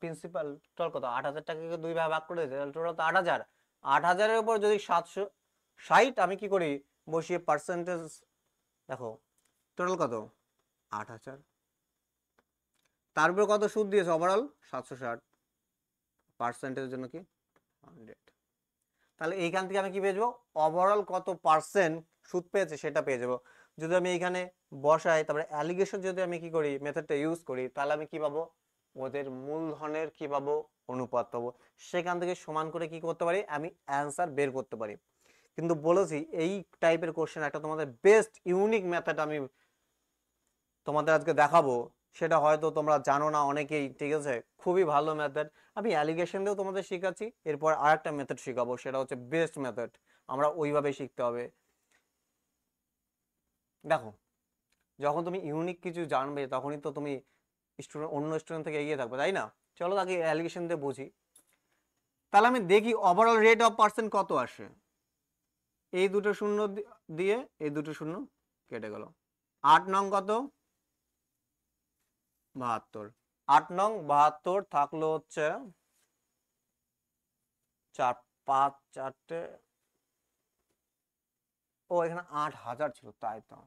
প্রিন্সিপাল টোটাল কত? 8,000 টাকাকে 2 ভাগ করে দিতে, তাহলে টোটাল তো 8,000। 8,000-এর উপর যদি 760 আমি কি করি? বসিয়ে পার্সেন্টেজ। দেখো টোটাল কত? 8,000। তার উপর কত সুদ দিয়েছে? ওভারঅল 760। পার্সেন্টেজের জন্য কি 100। তাহলে এইখান থেকে আমি কি পেয়ে যাবো? ওভারঅল কত পার্সেন্ট সুদ পেয়েছে সেটা পেয়ে যাবো। যদি আমি এখানে বসাই, তারপরে অ্যালিগেশন যদি আমি কি করি, মেথডটা ইউজ করি, তাহলে আমি কি পাবো? ওদের মূলধনের কি পাবো? অনুপাত পাবো। সেখান থেকে সমান করে কি করতে পারি? আমি অ্যান্সার বের করতে পারি। কিন্তু বলেছি এই টাইপের কোশ্চেন একটা তোমাদের বেস্ট ইউনিক মেথড আমি তোমাদের আজকে দেখাবো। সেটা হয়তো তোমরা জানো না অনেকেই, ঠিক আছে? খুবই ভালো মেথড। আমি অ্যালিগেশন দিয়েও তোমাদের শেখাচ্ছি, এরপর আরেকটা মেথড শেখাবো, সেটা হচ্ছে বেস্ট মেথড। আমরা ওইভাবে শিখতে হবে। দেখো, যখন তুমি ইউনিক কিছু জানবে, তখনই তো তুমি অন্য স্টুডেন্ট থেকে এগিয়ে থাকবে, তাই না? চলো আগে অ্যালিগেশন দিয়ে বুঝি। তাহলে আমি দেখি ওভারঅল রেট অফ পার্সেন্ট কত আসে। এই দুটো শূন্য দিয়ে এই দুটো শূন্য কেটে গেল। 8 নং কত? 72। 8 নং 72 থাকলো হচ্ছে 4, 5, 4টে। ও, এখানে 8,000 ছিল, তাই তো।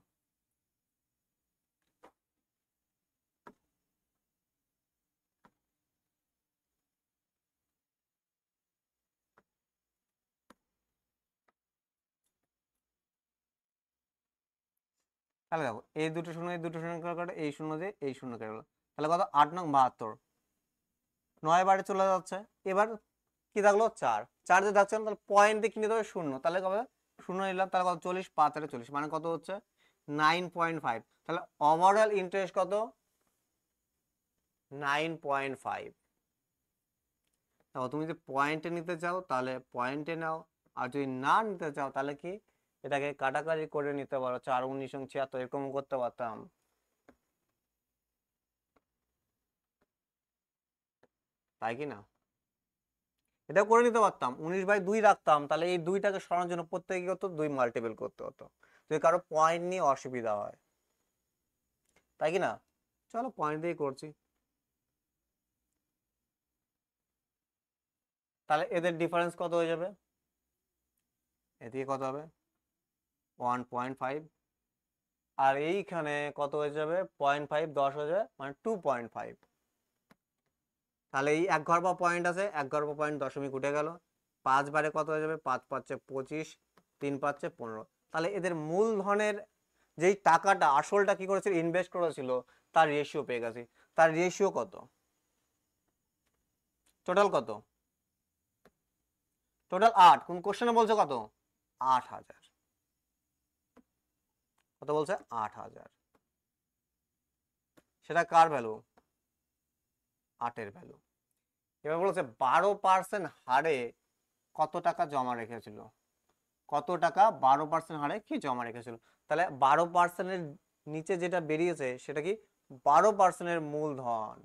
তাহলে দেখো, এই দুটো শূন্য এই দুটো শূন্য কাটে, এই শূন্য দিয়ে এই শূন্য কেটে গেল। তাহলে কত? 8 নং 72। 9 বারে চলে যাচ্ছে। এবার কি থাকলো? 4। 4 দিয়ে থাকছে না, তাহলে পয়েন্ট দিয়ে কি নিতে হবে? শূন্য। তাহলে কবে? শূন্য নিলাম, তাহলে কত? 40। 5 আর 40 মানে কত হচ্ছে? 9.5। তাহলে ওভারঅল ইন্টারেস্ট কত? 9.5। দেখো, তুমি যদি পয়েন্টে নিতে চাও তাহলে পয়েন্টে নাও, আর যদি না নিতে চাও তাহলে কি এটাকে কাটাকাটি করে নিতে পারো, 4 19 76 এরকম করতে পারতাম, তাই কি না? এটা করে নিতে পারতাম, 19/2 রাখতাম, তাহলে এই 2টাকে সরানোর জন্য প্রত্যেকে কি হতো, 2 মাল্টিপল করতে হতো, যদি কারো পয়েন্ট নিয়ে অসুবিধা হয়, তাই কি না? চলো পয়েন্ট দিয়ে করছি। তাহলে এদের ডিফারেন্স কত হয়ে যাবে, এদিকে কত হবে 1.5, আর এইখানে কত হয়ে যাবে 0.5, 10 হয়ে যাবে মানে 2.5। তাহলে এই এক ঘর বা পয়েন্ট আছে, এক ঘর বা পয়েন্ট দশমিক উঠে গেল, 5 বারে কত হয়ে যাবে, 5 5 25, 3 5 15। তাহলে এদের মূলধনের যেই টাকাটা আসলটা কি করেছিল, ইনভেস্ট করেছিল, তার রেশিও পেয়ে গেছি। তার রেশিও কত, টোটাল কত, টোটাল 8, কোন কোশ্চেনে বলছে কত, 8,000। কত বলছে, 8,000। সেটা কার ভ্যালু, 8-এর ভ্যালু। এবার বলছে 12% হারে কত টাকা জমা রেখেছিল, কত টাকা 12% হারে কি জমা রেখেছিল। তাহলে 12%-এর নিচে যেটা বেরিয়েছে সেটা কি, 12%-এর মূলধন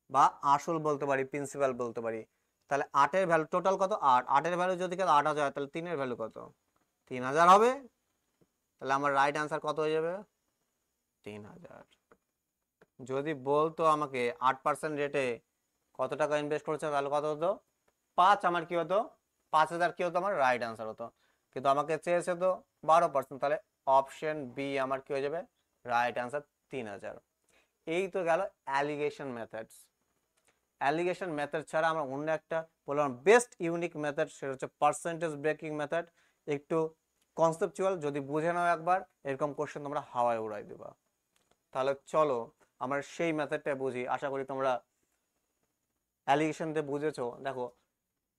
বা আসল বলতে পারি, প্রিন্সিপাল বলতে পারি। তাহলে 8-এর ভ্যালু টোটাল কত, 8, 8-এর ভ্যালু যদি 8,000, তাহলে 3-এর ভ্যালু কত, 3,000 হবে। তাহলে আমার রাইট আনসার কত হয়ে যাবে, 3,000। যদি বলতো আমাকে 8% রেটে কত টাকা ইনভেস্ট করেছে, তাহলে কত হতো 5, আমার কি হতো 5,000 কি হতো, আমার রাইট আনসার হতো। কিন্তু আমাকে চেয়েছে তো 12%, তাহলে অপশন বি আমার কি হয়ে যাবে রাইট আনসার, 3,000। এই তো গেল অ্যালিগেশন মেথডস। অ্যালিগেশন মেথড ছাড়া আমরা অন্য একটা বললাম বেস্ট ইউনিক মেথড, সেটা হচ্ছে পার্সেন্টেজ ব্রেকিং মেথড। একটু কনসেপচুয়াল, যদি বুঝে নাও একবার, এরকম কোশ্চেন তোমরা হাওয়ায় উড়াই দেবা। তাহলে চলো আমরা সেই মেথডটা বুঝি, আশা করি তোমরা অ্যালিগেশন দিয়ে বুঝেছো। দেখো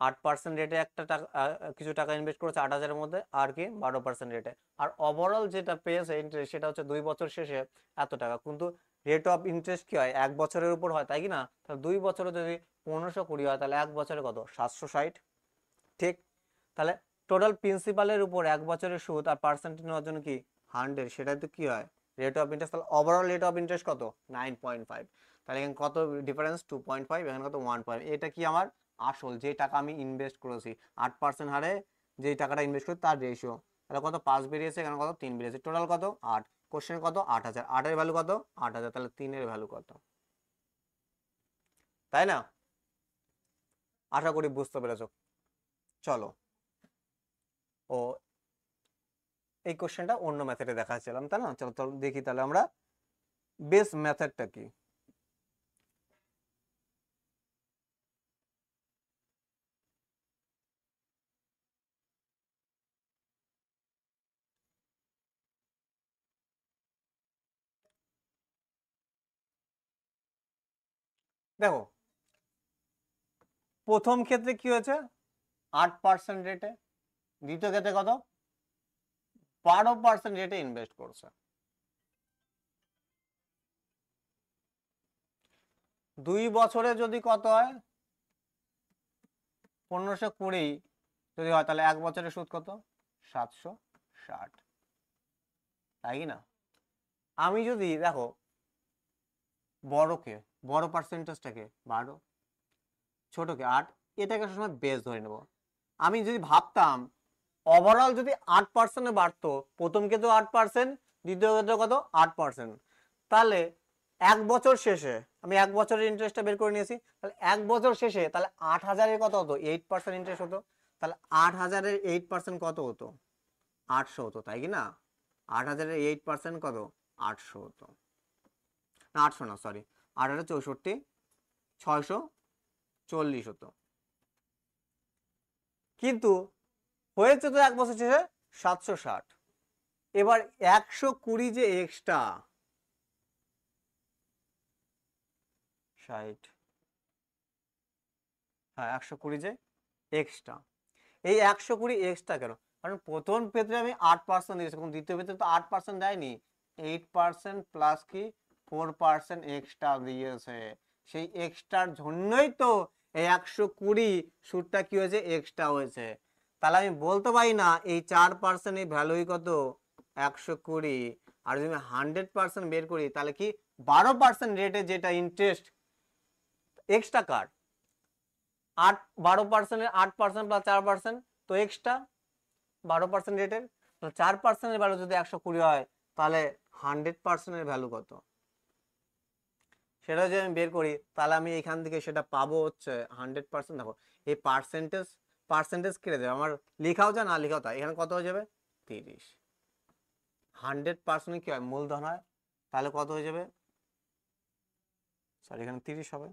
8% রেটে একটা টাকা, কিছু টাকা ইনভেস্ট করেছে 8,000-এর মধ্যে, আর কি 12% রেটে, আর ওভারঅল যেটা পেয়েছে ইন্টারেস্ট সেটা হচ্ছে 2 বছর শেষে এত টাকা। কিন্তু রেট অফ ইন্টারেস্ট কি হয়, 1 বছরের উপর হয়, তাই কি না? তাহলে 2 বছরে যদি 1520 হয়, তাহলে 1 বছরে কত, 760। ঠিক। তাহলে টোটাল প্রিন্সিপালের উপর 1 বছরের সুদ আর পার্সেন্টেজ নেওয়ার জন্য কি 100, সেটাই তো কি হয় রেট অফ ইন্টারেস্ট। তাহলে ওভারঅল রেট অফ ইন্টারেস্ট কত, 9.5। তাহলে এখানে কত ডিফারেন্স, 2.5, এখানে কত 1. এটা কি আমার আসল যে টাকা আমি ইনভেস্ট করেছি, 8% হারে যে টাকাটা ইনভেস্ট করি তার রেশিও। তাহলে কত 5 বেরিয়েছে, এখানে কত 3 বেরিয়েছে, টোটাল কত 8। কোশ্চেন কত 8,000, 8-এর ভ্যালু কত 8,000, তাহলে 3-এর ভ্যালু কত, তাই না? আশা করি বুঝতে পেরেছো। চলো, ও এই কোশ্চেনটা অন্য মেথডে দেখাচ্ছিলাম, তাই না? চলো চলো দেখি তাহলে আমরা বেস মেথডটা কি। দেখো প্রথম ক্ষেত্রে কি হয়েছে 8% রেটে, দ্বিতীয় ক্ষেত্রে কত 12% রেটে ইনভেস্ট করছে। 2 বছরে যদি কত হয় 1520 যদি হয়, তাহলে 1 বছরের সুদ কত 760, তাই না? আমি যদি দেখো বড়কে, বড় পার্সেন্টেজটাকে 12, ছোটকে 8, এটাকে সবসময় বেস ধরে নেব। আমি যদি ভাবতাম ওভারঅল যদি 8% বাড়তো, প্রথম ক্ষেত্রে 8%, দ্বিতীয় ক্ষেত্রে কত 8%, তাহলে 1 বছর শেষে আমি 1 বছরের ইন্টারেস্টটা বের করে নিয়েছি, তাহলে 1 বছর শেষে তাহলে 8,000-এর কত হতো 8% ইন্টারেস্ট হতো। তাহলে 8,000-এর 8% কত হতো 800 হতো, তাই কি না? 8,000-এর 8% কত 800 হতো, না 800 না, সরি, 8,864, 640 হতো। কিন্তু হয়েছে তো 1 বছর শেষে 760। এবার 120 যে এক্সট্রা 60, হ্যাঁ 120 যে এক্সট্রা, এই 120 এক্সট্রা কেন, কারণ প্রথম ক্ষেত্রে আমি 8% দিয়েছি, দ্বিতীয় ক্ষেত্রে তো 8% দেয়নি, 8% প্লাস কি 4% এক্সট্রা দিয়েছে। সেই এক্সট্রার জন্যই তো এই 120 সুদটা কি হয়েছে এক্সট্রা হয়েছে। তাহলে আমি বলতে পারি না এই 4% এই ভ্যালুই কত 120, আর যদি আমি 100% বের করি তাহলে কি 12% রেটে যেটা ইন্টারেস্ট এক্সট্রা কার 12%-এর 8% প্লাস 4%, তো এক্সট্রা 12% রেটের, তো 4%-এর ভ্যালু যদি 120 হয় তাহলে 100%-এর ভ্যালু কত সেটা যদি আমি বের করি তাহলে আমি এখান থেকে সেটা পাবো হচ্ছে 100%। দেখো এই পার্সেন্টেজ কেটে যাবে, আমার লেখাও যা না লেখাও তা, এখানে কত হয়ে যাবে 30। 100% কি হয় মূলধন হয়, তাহলে কত হয়ে যাবে, সরি এখানে 30 হবে,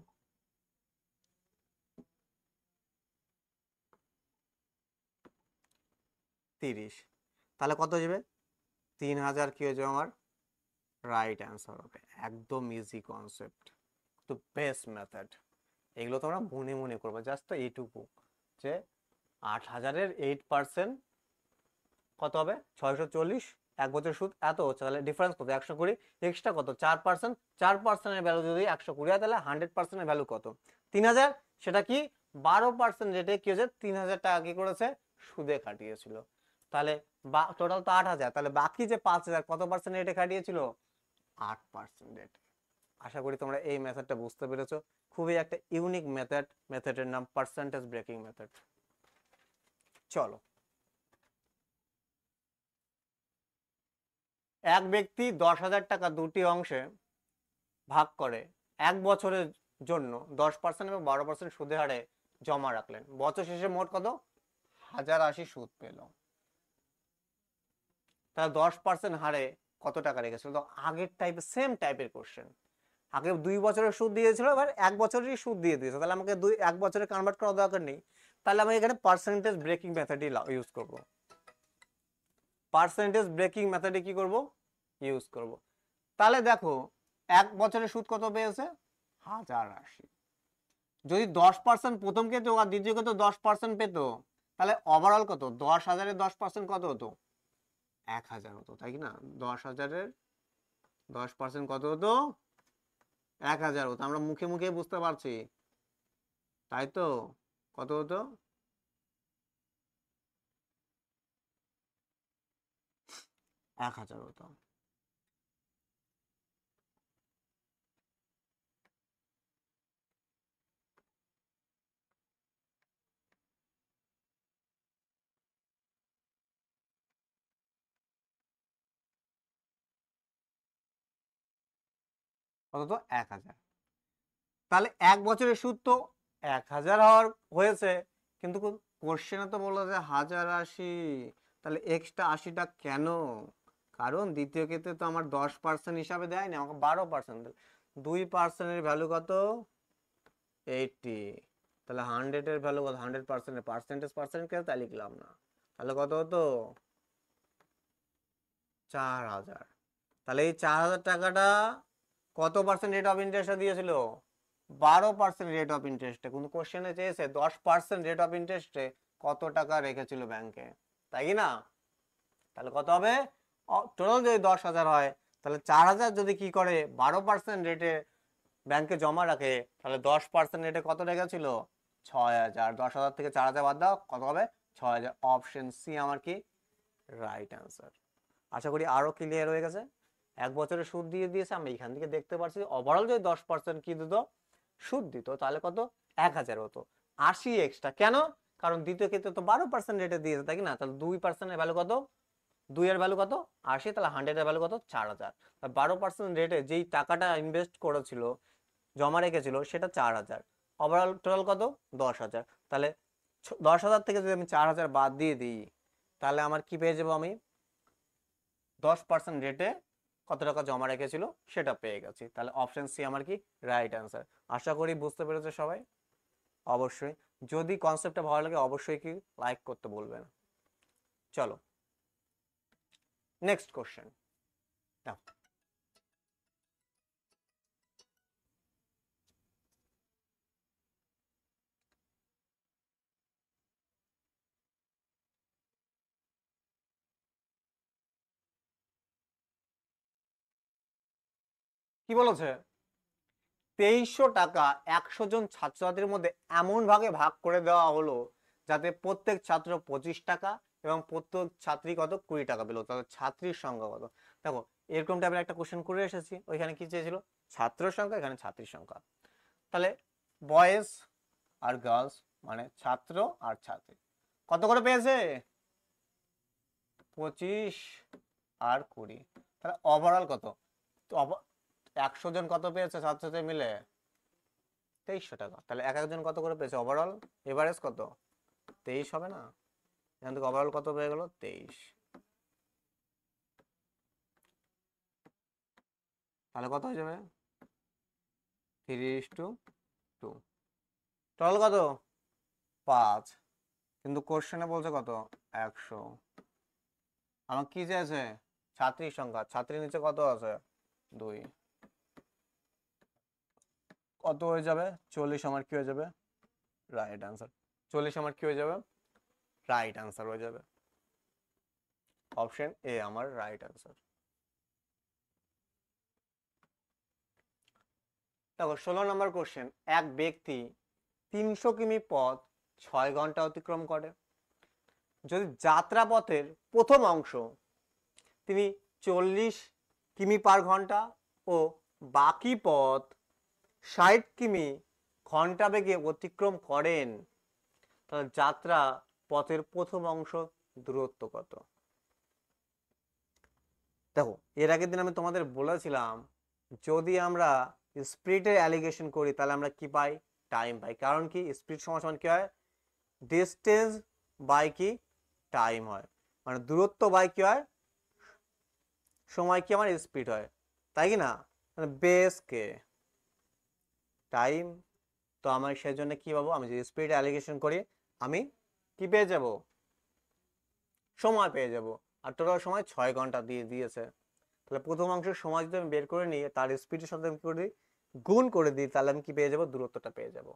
তাহলে কত হয়ে যাবে 3000 কি হয়ে যাবে আমার রাইট অ্যান্সার হবে। একদম ইজি কনসেপ্ট, তো বেস্ট মেথড। এগুলো তোমরা মনে মনে করবে, জাস্ট তো এইটুকু যে 8000-এর 8% কত হবে 640, 1 বছর সুদ এত হচ্ছে, তাহলে ডিফারেন্স কত 120, এক্সট্রা কত 4%, 4%-এর ভ্যালু যদি 120 হয় তাহলে 100%-এর ভ্যালু কত 3000, সেটা কি 12% রেটে কি হয়েছে 3000 টাকা কি করেছে সুদে কাটিয়েছিল। তাহলে টোটাল তো 8000, তাহলে বাকি যে 5000 কত পার্সেন্ট রেটে কাটিয়েছিল 8% রেটে। আশা করি তোমরা এই মেথডটা বুঝতে পেরেছো, খুবই একটা ইউনিক মেথড, মেথডের নাম পার্সেন্টেজ ব্রেকিং মেথড। চলো, এক ব্যক্তি 10,000 টাকা দুটি অংশে ভাগ করে 1 বছরের জন্য 10% এবং 12% সুদের হারে জমা রাখলেন, বছর শেষে মোট কত 1080 সুদ পেল। তাহলে 10% হারে কত টাকা রেখেছিল, তো আগের টাইপের সেম টাইপের কোশ্চেন, আগে 2 বছরের সুদ দিয়েছিল, এবার 1 বছরেরই সুদ দিয়ে দিয়েছে, তাহলে আমাকে 1 বছরে কনভার্ট করার দরকার নেই, তাহলে আমি এখানে পার্সেন্টেজ ব্রেকিং মেথডই ইউজ করব। পার্সেন্টেজ ব্রেকিং মেথডে কি করব ইউজ করব। তাহলে দেখো 1 বছরের সুদ কত পেয়েছে 1080, যদি 10% প্রথম ক্ষেত্রে আর দ্বিতীয় ক্ষেত্রে 10% পেত, তাহলে ওভারঅল কত 10,000-এর 10% কত হতো 1000 হতো, তাই কি না, 10,000-এর 10% কত হতো 1000 হতো, আমরা মুখে মুখে বুঝতে পারছি, তাই তো কত হতো 1000 হতো। কত তো 1000, তাহলে 1 বছরের সুদ তো 1000 হওয়ার হয়েছে, কিন্তু কোশ্চেনে তো বললো যে 1080, তাহলে এক্সট্রা 80টা কেন, কারণ দ্বিতীয় ক্ষেত্রে তো আমার 10% হিসাবে দেয়নি, আমাকে 12%, 2%-এর ভ্যালু কত 80, তাহলে 100-এর ভ্যালু কত 100%-এর পার্সেন্টেজ কে তাই লিখলাম না, তাহলে কত হতো 4000। তাহলে এই 4000 টাকাটা কত পার্সেন্ট রেট অফ ইন্টারেস্ট দিয়েছিল 12% রেট অফ ইন্টারেস্টে, কিন্তু কোশ্চেনে চেয়েছে 10% রেট অফ ইন্টারেস্টে কত টাকা রেখেছিল ব্যাংকে, তাই কি না, তাহলে কত হবে টোটাল যদি 10,000 হয় তাহলে 4000 যদি কি করে 12% রেটে ব্যাংকে জমা রাখে, তাহলে 10% রেটে কত রেখেছিল 6000, 10,000 থেকে 4000 বাদ দাও কত হবে 6000, অপশন সি আমার কি রাইট অ্যান্সার। আশা করি আরো ক্লিয়ার হয়ে গেছে। 1 বছরের সুদ দিয়ে দিয়েছে, আমি এখান থেকে দেখতে পাচ্ছি ওভারঅল যদি 10% কি দিত সুদ দিত তাহলে কত 1000 হতো, 80 এক্সট্রা কেন, কারণ দ্বিতীয় ক্ষেত্রে তো 12% রেটে দিয়েছে, তাই না, তাহলে 2%-এর ভ্যালু কত 2 এর ভ্যালু কত 80, তাহলে 100-এর ভ্যালু কত 4000, 12% রেটে যেই টাকাটা ইনভেস্ট করেছিল জমা রেখেছিল সেটা 4000, ওভারঅল টোটাল কত 10,000, তাহলে 10,000 থেকে যদি আমি 4000 বাদ দিয়ে দিই তাহলে আমার কি পেয়ে যাবো, আমি 10% রেটে কত টাকা জমা রেখেছিল সেটা পেয়ে গেছি, তাহলে অপশন সি আমার কি রাইট অ্যান্সার। আশা করি বুঝতে পেরেছো সবাই, অবশ্যই যদি কনসেপ্টটা ভালো লাগে অবশ্যই কি লাইক করতে বলবেন। চলো নেক্সট কোশ্চেন, কি বলেছে 2300 টাকা 100 জন ছাত্রছাত্রীর মধ্যে এমন ভাগে ভাগ করে দেওয়া হলো যাতে প্রত্যেক ছাত্র 25 টাকা এবং প্রত্যেক ছাত্রী কত 20 টাকা পেলো, তাহলে ছাত্রীর সংখ্যা কত। দেখো এরকম টাইপের একটা কোশ্চেন করে এসেছি, ওইখানে কি চেয়েছিল ছাত্র সংখ্যা, এখানে ছাত্রীর সংখ্যা। তাহলে বয়েজ আর গার্লস মানে ছাত্র আর ছাত্রী কত করে পেয়েছে 25 আর 20, তাহলে ওভারঅল কত, 100 জন কত পেয়েছে ছাত্রছাত্রী মিলে 2300 টাকা। তাহলে এক একজন কত করে পেয়েছে ওভারঅল, এভারেজ কত 23 হবে না, এখান থেকে ওভারঅল কত পেয়ে গেল 23। তাহলে কত হয়ে যাবে 3:2, টোটাল কত 5, কিন্তু কোশ্চেনে বলছে কত 100। আমার কি চেয়েছে ছাত্রীর সংখ্যা, ছাত্রীর নিচে কত আছে 2, কত হয়ে যাবে 40। আমার কি হয়ে যাবে রাইট আনসার, 40 আমার কি হয়ে যাবে রাইট আনসার হয়ে যাবে, অপশন এ আমার রাইট আনসার। দেখো 16 নম্বর কোশ্চেন, এক ব্যক্তি 300 কিমি পথ 6 ঘন্টা অতিক্রম করে। যদি যাত্রাপথের প্রথম অংশ তিনি 40 কিমি পার ঘন্টা ও বাকি পথ 60 কিমি ঘন্টা বেগে অতিক্রম করেন, তাহলে যাত্রা পথের প্রথম অংশ দূরত্ব কত। দেখো এর আগের দিন আমি তোমাদের বলেছিলাম যদি আমরা স্পিডের অ্যালিগেশন করি তাহলে আমরা কি পাই টাইম পাই, কারণ কি স্পিড সমান কি হয় ডিস্টেন্স বাই কি টাইম হয়, মানে দূরত্ব বাই কি হয় সময় কি আমার স্পিড হয়, তাই কি না, মানে বেস কে টাইম। তো আমার সেই জন্য কি পাবো, আমি যদি স্পিড অ্যালিগেশন করি আমি কি পেয়ে যাব সময় পেয়ে যাব, আর টোটাল সময় 6 ঘন্টা দিয়ে দিয়েছে। তাহলে প্রথম অংশের সময় যদি আমি বের করে নিয়ে তার স্পিডের সাথে আমি করে দিই গুণ করে দিই, তাহলে আমি কি পেয়ে যাব দূরত্বটা পেয়ে যাব।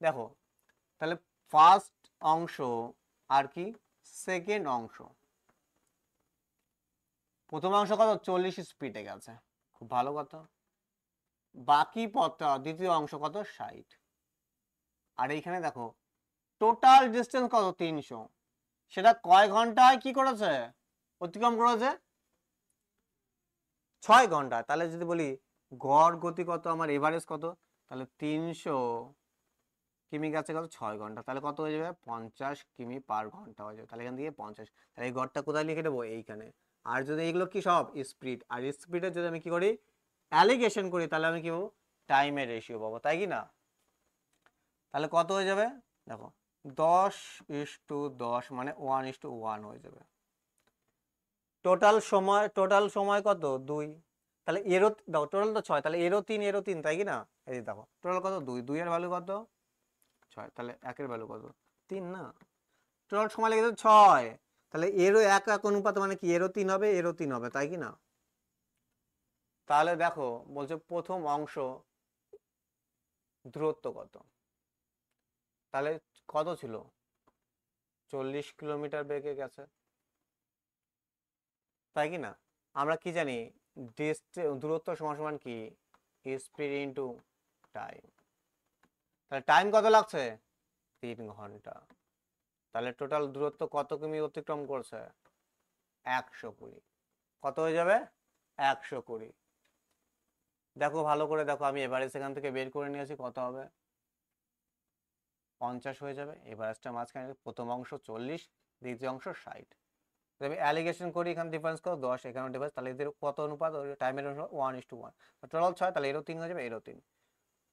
দেখো তাহলে ফার্স্ট অংশ আর কি সেকেন্ড অংশ, প্রথম অংশ কত 40 স্পিডে গেছে, খুব ভালো কথা, বাকি পথটা দ্বিতীয় অংশ কত 60, আর এইখানে দেখো টোটাল ডিস্টেন্স কত 300, সেটা কয় ঘন্টায় কি করেছে অতিক্রম করেছে 6 ঘন্টায়। তাহলে যদি বলি গড় গতি কত আমার এভারেজ কত, তাহলে 300 কিমি গেছে কত 6 ঘন্টা, তাহলে কত হয়ে যাবে 50 কিমি পার ঘন্টা হয়ে যাবে, তাহলে এখান থেকে 50, তাহলে এই গড়টা কোথায় লিখে দেবো এইখানে। আর যদি এইগুলো কি সব স্পিড, আর স্পিডে যদি আমি কি করি অ্যালিগেশন করি তাহলে আমি কি পাবো টাইমের রেশিও পাবো, তাই কি না। তাহলে কত হয়ে যাবে দেখো 10:10 মানে 1:1 হয়ে যাবে। টোটাল সময় কত 2, তাহলে এরও দেখো টোটাল তো 6, তাহলে এরও 3 তাই কি না, এই দেখো টোটাল কত 2, 2 এর ভ্যালু কত 6, তাহলে 1 এর ভ্যালু কত 3 না, টোটাল সময় লেগেছে 6, তাহলে এরও 1 অনুপাত মানে কি এরও 3 হবে এরও 3 হবে, তাই কি না। তাহলে দেখো বলছে প্রথম অংশ দূরত্ব কত, তাহলে কত ছিল 40 কিলোমিটার বেগে গেছে, তাই কি না। আমরা কি জানি দূরত্ব সমান সমান কি স্পিড ইনটু টাইম, তাহলে টাইম কত লাগছে 3 ঘন্টা, তাহলে টোটাল দূরত্ব কত কিমি অতিক্রম করছে 120, কত হয়ে যাবে 120। দেখো ভালো করে দেখো আমি এভারেজ এখান থেকে বের করে নিয়েছি কত হবে 50 হয়ে যাবে, এভারেজটা মাঝখানে প্রথম অংশ 40 দ্বিতীয় অংশ 60, আমি অ্যালিগেশন করি এখানে ডিফারেন্স কত 10, এখানে ডিফারেন্স, তাহলে এদের কত অনুপাত টাইমের অনুপাত 1:1, টোটাল 6, তাহলে এরও 3 হয়ে যাবে এরও 3।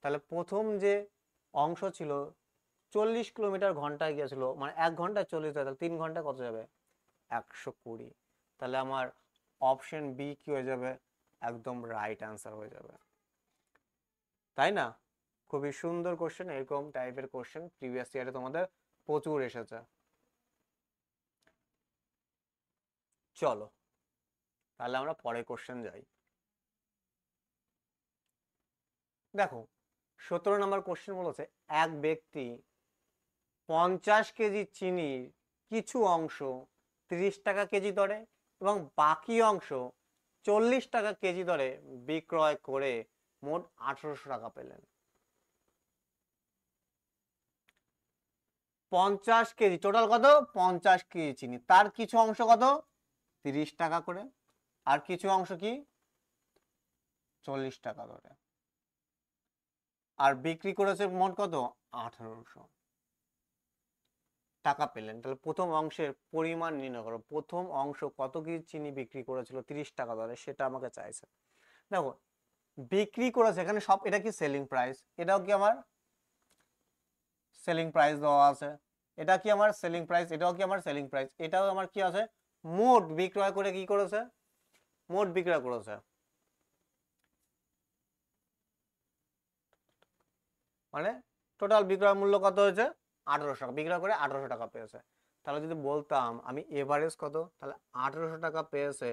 তাহলে প্রথম যে অংশ ছিল 40 কিলোমিটার ঘন্টায় গিয়েছিল, মানে 1 ঘন্টায় 40, তাহলে 3 ঘন্টা কত যাবে 120, তাহলে আমার অপশন বি কি হয়ে যাবে একদম রাইট আনসার হয়ে যাবে, তাই না। খুবই সুন্দর কোশ্চেন, এরকম টাইপের কোশ্চেন প্রিভিয়াস ইয়ারে তোমাদের প্রচুর এসেছে। চলো তাহলে আমরা পরের কোশ্চেন যাই। দেখো 17 নম্বর কোশ্চেন বলেছে এক ব্যক্তি 50 কেজি চিনির কিছু অংশ 30 টাকা কেজি দরে এবং বাকি অংশ 40 টাকা কেজি দরে বিক্রয় করে মোট 1800 টাকা পেলেন। 50 কেজি, টোটাল কত 50 কেজি চিনি, তার কিছু অংশ কত 30 টাকা করে, আর কিছু অংশ কি 40 টাকা করে, আর বিক্রি করেছে মোট কত 1800 টাকা পেলেন। তাহলে প্রথম অংশের পরিমাণ নির্ণয় করো, প্রথম অংশ কত কেজি চিনি বিক্রি করেছিল 30 টাকা দরে, সেটা আমাকে চাইছে। দেখো বিক্রি করেছে এখানে সব, এটা কি সেলিং প্রাইস, এটাও কি আমার সেলিং প্রাইস দেওয়া আছে, এটা কি আমার সেলিং প্রাইস, এটাও কি আমার সেলিং প্রাইস, এটাও আমার কি আছে মোট বিক্রয় করে কি করেছে, মোট বিক্রয় করেছে। মানে টোটাল বিক্রয় মূল্য কত হয়েছে 1800 টাকা, বিক্রয় করে 1800 টাকা পেয়েছে। তাহলে যদি বলতাম আমি এভারেজ কত, তাহলে 1800 টাকা পেয়েছে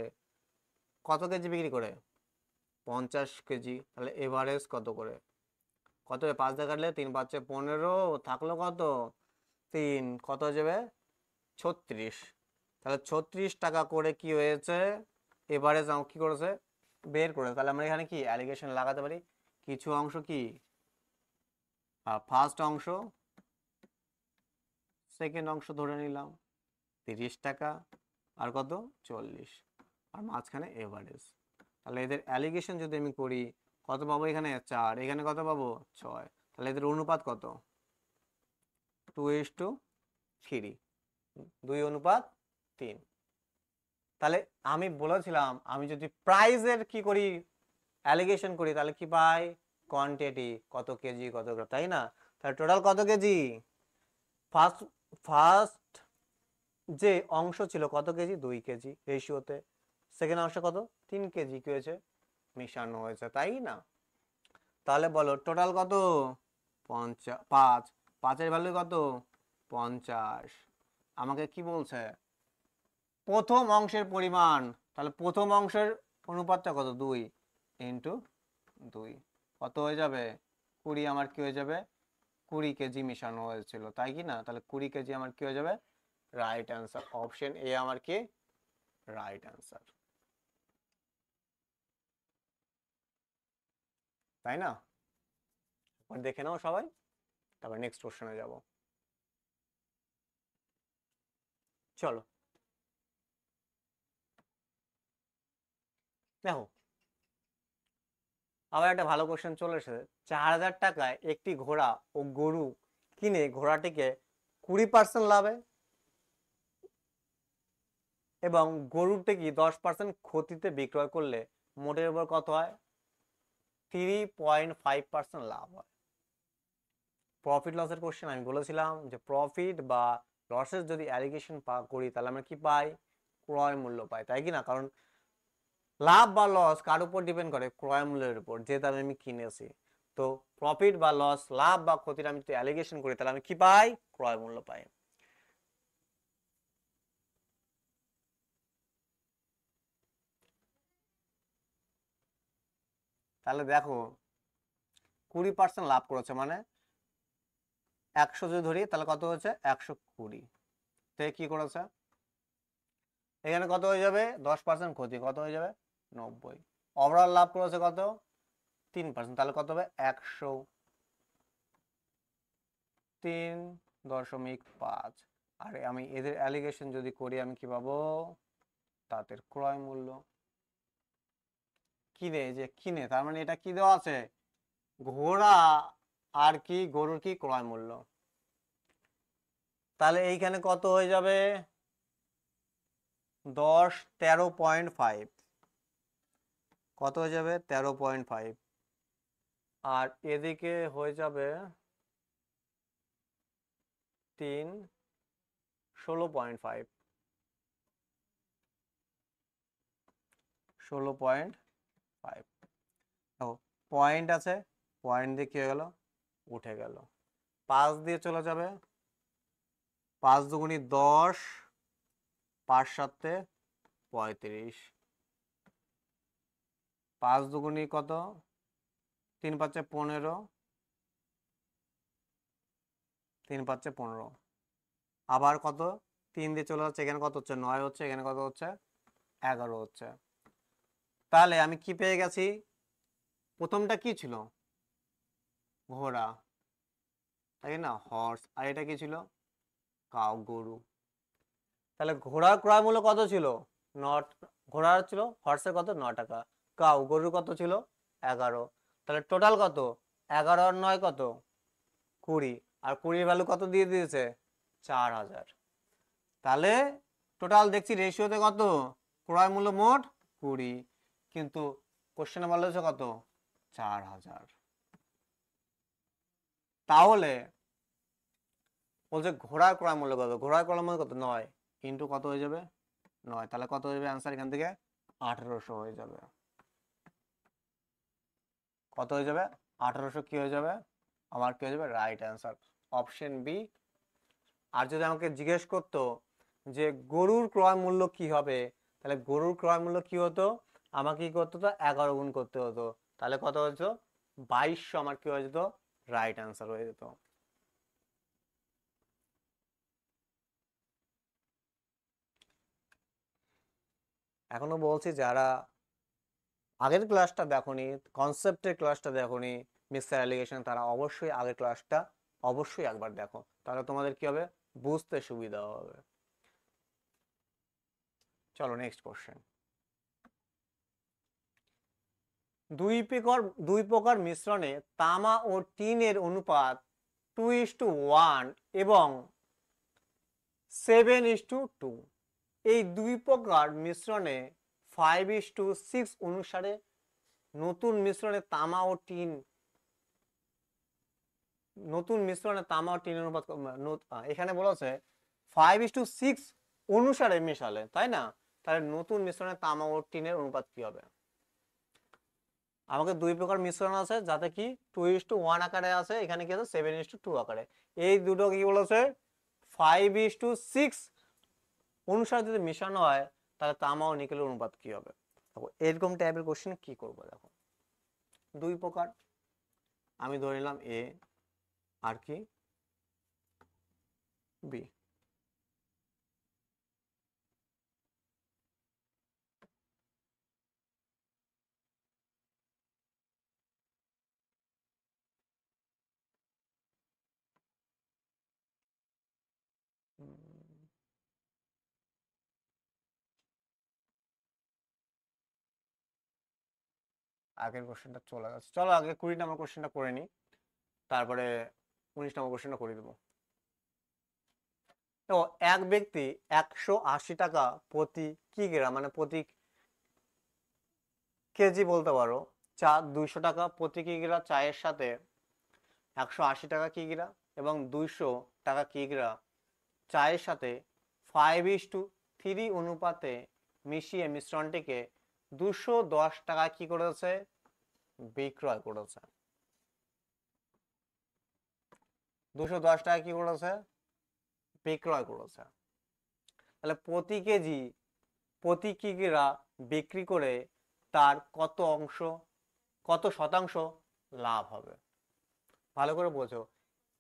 কত কেজি বিক্রি করে 50 কেজি, তাহলে এভারেজ কত করে, কত 5 দিয়ে কাটলে 3 5 15, থাকলো কত 3, কত হয়ে যাবে 36। তাহলে 36 টাকা করে কি হয়েছে এভারেজ কি করেছে বের করে। তাহলে আমরা এখানে কি অ্যালিগেশন লাগাতে পারি, কিছু অংশ কি ফার্স্ট অংশ, সেকেন্ড অংশ ধরে নিলাম 30 টাকা, আর কত 40, আর মাঝখানে এভারেজ। তাহলে এদের অ্যালিগেশন যদি আমি করি কত পাবো, এখানে 4, এখানে কত পাবো 6, তাহলে এদের অনুপাত কত 2:3, 2:3। তাহলে আমি বলেছিলাম আমি যদি প্রাইজের কি করি অ্যালিগেশন করি তাহলে কি পাই কোয়ান্টিটি, কত কেজি কত গ্রাম, তাই না। তাহলে টোটাল কত কেজি, ফার্স্ট ফার্স্ট যে অংশ ছিল কত কেজি 2 কেজি রেশিওতে, সেকেন্ড অংশ কত 3 কেজি কি হয়েছে মিশানো হয়েছে, তাই না। তাহলে বলো টোটাল কত 5, 5-এর ভ্যালু কত 50। আমাকে কি বলছে প্রথম অংশের পরিমাণ, তাহলে প্রথম অংশের অনুপাতটা কত 2 ইন্টু 2, কত হয়ে যাবে 20, আমার কি হয়ে যাবে 20 কেজি মিশানো হয়েছিল, তাই কি না। তাহলে 20 কেজি আমার কি হয়ে যাবে রাইট অ্যান্সার, অপশন এ আমার কি রাইট অ্যান্সার, তাই না। দেখে নাও সবাই, তারপর নেক্সট কোশ্চেনে যাব। চলো দেখো আবার একটা ভালো কোশ্চেন চলে এসেছে, 4000 টাকায় একটি ঘোড়া ও গরু কিনে ঘোড়াটিকে 20% লাভে এবং গরুটিকে 10% ক্ষতিতে বিক্রয় করলে মোটের উপর কত হয় 3.5% লাভ হয়। প্রফিট লসের কোশ্চেন আমি বলেছিলাম যে প্রফিট বা লসের যদি অ্যালিগেশন করি তাহলে আমরা কি পাই ক্রয় মূল্য পাই, তাই কি না। কারণ লাভ বা লস কার উপর ডিপেন্ড করে ক্রয় মূল্যের উপর, যে দামে আমি কিনেছি। তো প্রফিট বা লস লাভ বা ক্ষতির আমি যদি অ্যালিগেশন করি তাহলে আমি কি পাই ক্রয় মূল্য পাই। তাহলে দেখো 20% লাভ করেছে মানে 100 যদি ধরি তাহলে কত হচ্ছে 120, তে কি করেছে এখানে কত হয়ে যাবে 10% ক্ষতি, কত হয়ে যাবে 90, ওভারঅল লাভ করেছে কত 3%, তাহলে কত হবে 103.5। আর আমি এদের অ্যালিগেশন যদি করি আমি কি পাবো তাদের ক্রয় মূল্য কিনে, যে কিনে তার মানে এটা কি দেওয়া আছে ঘোড়া আর কি গরুর কি ক্রয় মূল্য, তাহলে এইখানে কত হয়ে যাবে 13.5, কত হয়ে যাবে 13.5, আর এদিকে হয়ে যাবে 3 16.5, 16.5। দেখো পয়েন্ট আছে, পয়েন্ট দিয়ে কি হয়ে গেল উঠে গেল, 5 দিয়ে চলে যাবে, 5 দুগুণী 10, 5 7 35, 5 দুগুণী কত 3 5 15, 3 5 15, আবার কত 3 দিয়ে চলে যাচ্ছে, এখানে কত হচ্ছে 9 হচ্ছে, এখানে কত হচ্ছে 11 হচ্ছে। তাহলে আমি কি পেয়ে গেছি প্রথমটা কি ছিল ঘোড়া, তাই না হর্স, আর এটা কি ছিল কাউ গরু। তাহলে ঘোড়ার ক্রয় মূল্য কত ছিল? ঘোড়ার ছিল হর্সের কত 9 টাকা, কাউ গরুর কত ছিল 11। তাহলে টোটাল কত? 11 আর 9 কত? 20। আর 20 ভ্যালু কত দিয়ে দিয়েছে? 4000। তাহলে টোটাল দেখছি রেশিওতে কত? ক্রয় মূল্য মোট 20, কিন্তু কোশ্চেনে বলা হয়েছে কত? 4000। তাহলে বলছে ঘোড়ার ক্রয় মূল্য কত? ঘোড়ার ক্রয় মূল্য কত? 9 ইন্টু কত হয়ে যাবে? 9। তাহলে কত হয়ে যাবে অ্যান্সার এখান থেকে? 1800 হয়ে যাবে। কত হয়ে যাবে? 1800 কি হয়ে যাবে আমার? কি হয়ে যাবে? Right answer option B. আর যদি আমাকে জিজ্ঞেস করতো যে গরুর ক্রয় মূল্য কি হবে, তাহলে গরুর ক্রয় মূল্য কি হতো? আমাকে কি করতে হতো? 11 গুণ করতে হতো। তাহলে কত হতো? 2200 আমার কি হয়ে যেত? রাইট অ্যান্সার হয়ে যেত। এখনো বলছি যারা আগের ক্লাসটা দেখোনি, কনসেপ্টের ক্লাসটা দেখোনি, মিক্সার অ্যালিগেশন, তারা অবশ্যই আগের ক্লাসটা অবশ্যই একবার দেখো, তাহলে তোমাদের কি হবে? বুঝতে সুবিধা হবে। চলো নেক্সট কোশ্চেন। দুই প্রকার মিশ্রণে তামা ও টিনের অনুপাত 2:1 এবং 7:2। এই দুই প্রকার মিশ্রণে 5:6 অনুসারে নতুন মিশ্রণে তামা ও টিন অনুপাত এখানে বলেছে 5:6 অনুসারে মেশালে, তাই না? তাহলে নতুন মিশ্রণে তামা ও টিনের অনুপাত কি হবে? আমাকে দুই প্রকার মিশ্রণ আছে, যাতে কি 2:1 আকারে আছে, এখানে কি আছে 7:2 আকারে। এই দুটো কি বলেছে? 5:6 অনুসারে যদি মেশানো হয়, তাহলে তামা ও নিকেলের অনুপাত কি হবে? দেখো এরকম টাইপের কোশ্চেন কি করব। দেখো দুই প্রকার, আমি ধরে নিলাম এ আর কি বি। আগের কোশ্চেনটা চলে গেছে, চলো আগে 20 নম্বর কোশ্চেনটা করে নিই, তারপরে 19 নম্বর কোশ্চেনটা করে দেবো। তো এক ব্যক্তি 180 টাকা প্রতি কিগ্রা, মানে প্রতি কেজি বলতে পারো, চা 200 টাকা প্রতি কিগ্রা চায়ের সাথে 180 টাকা কিগ্রা এবং 200 টাকা কিগ্রা চায়ের সাথে 5:3 অনুপাতে মিশিয়ে মিশ্রণটিকে 210 টাকা কি করেছে? বিক্রয় করেছে। 210 টাকা কি করেছে? বিক্রয় করেছে। তাহলে প্রতি কিগ্রা বিক্রি করে তার কত শতাংশ লাভ হবে? ভালো করে বোঝো।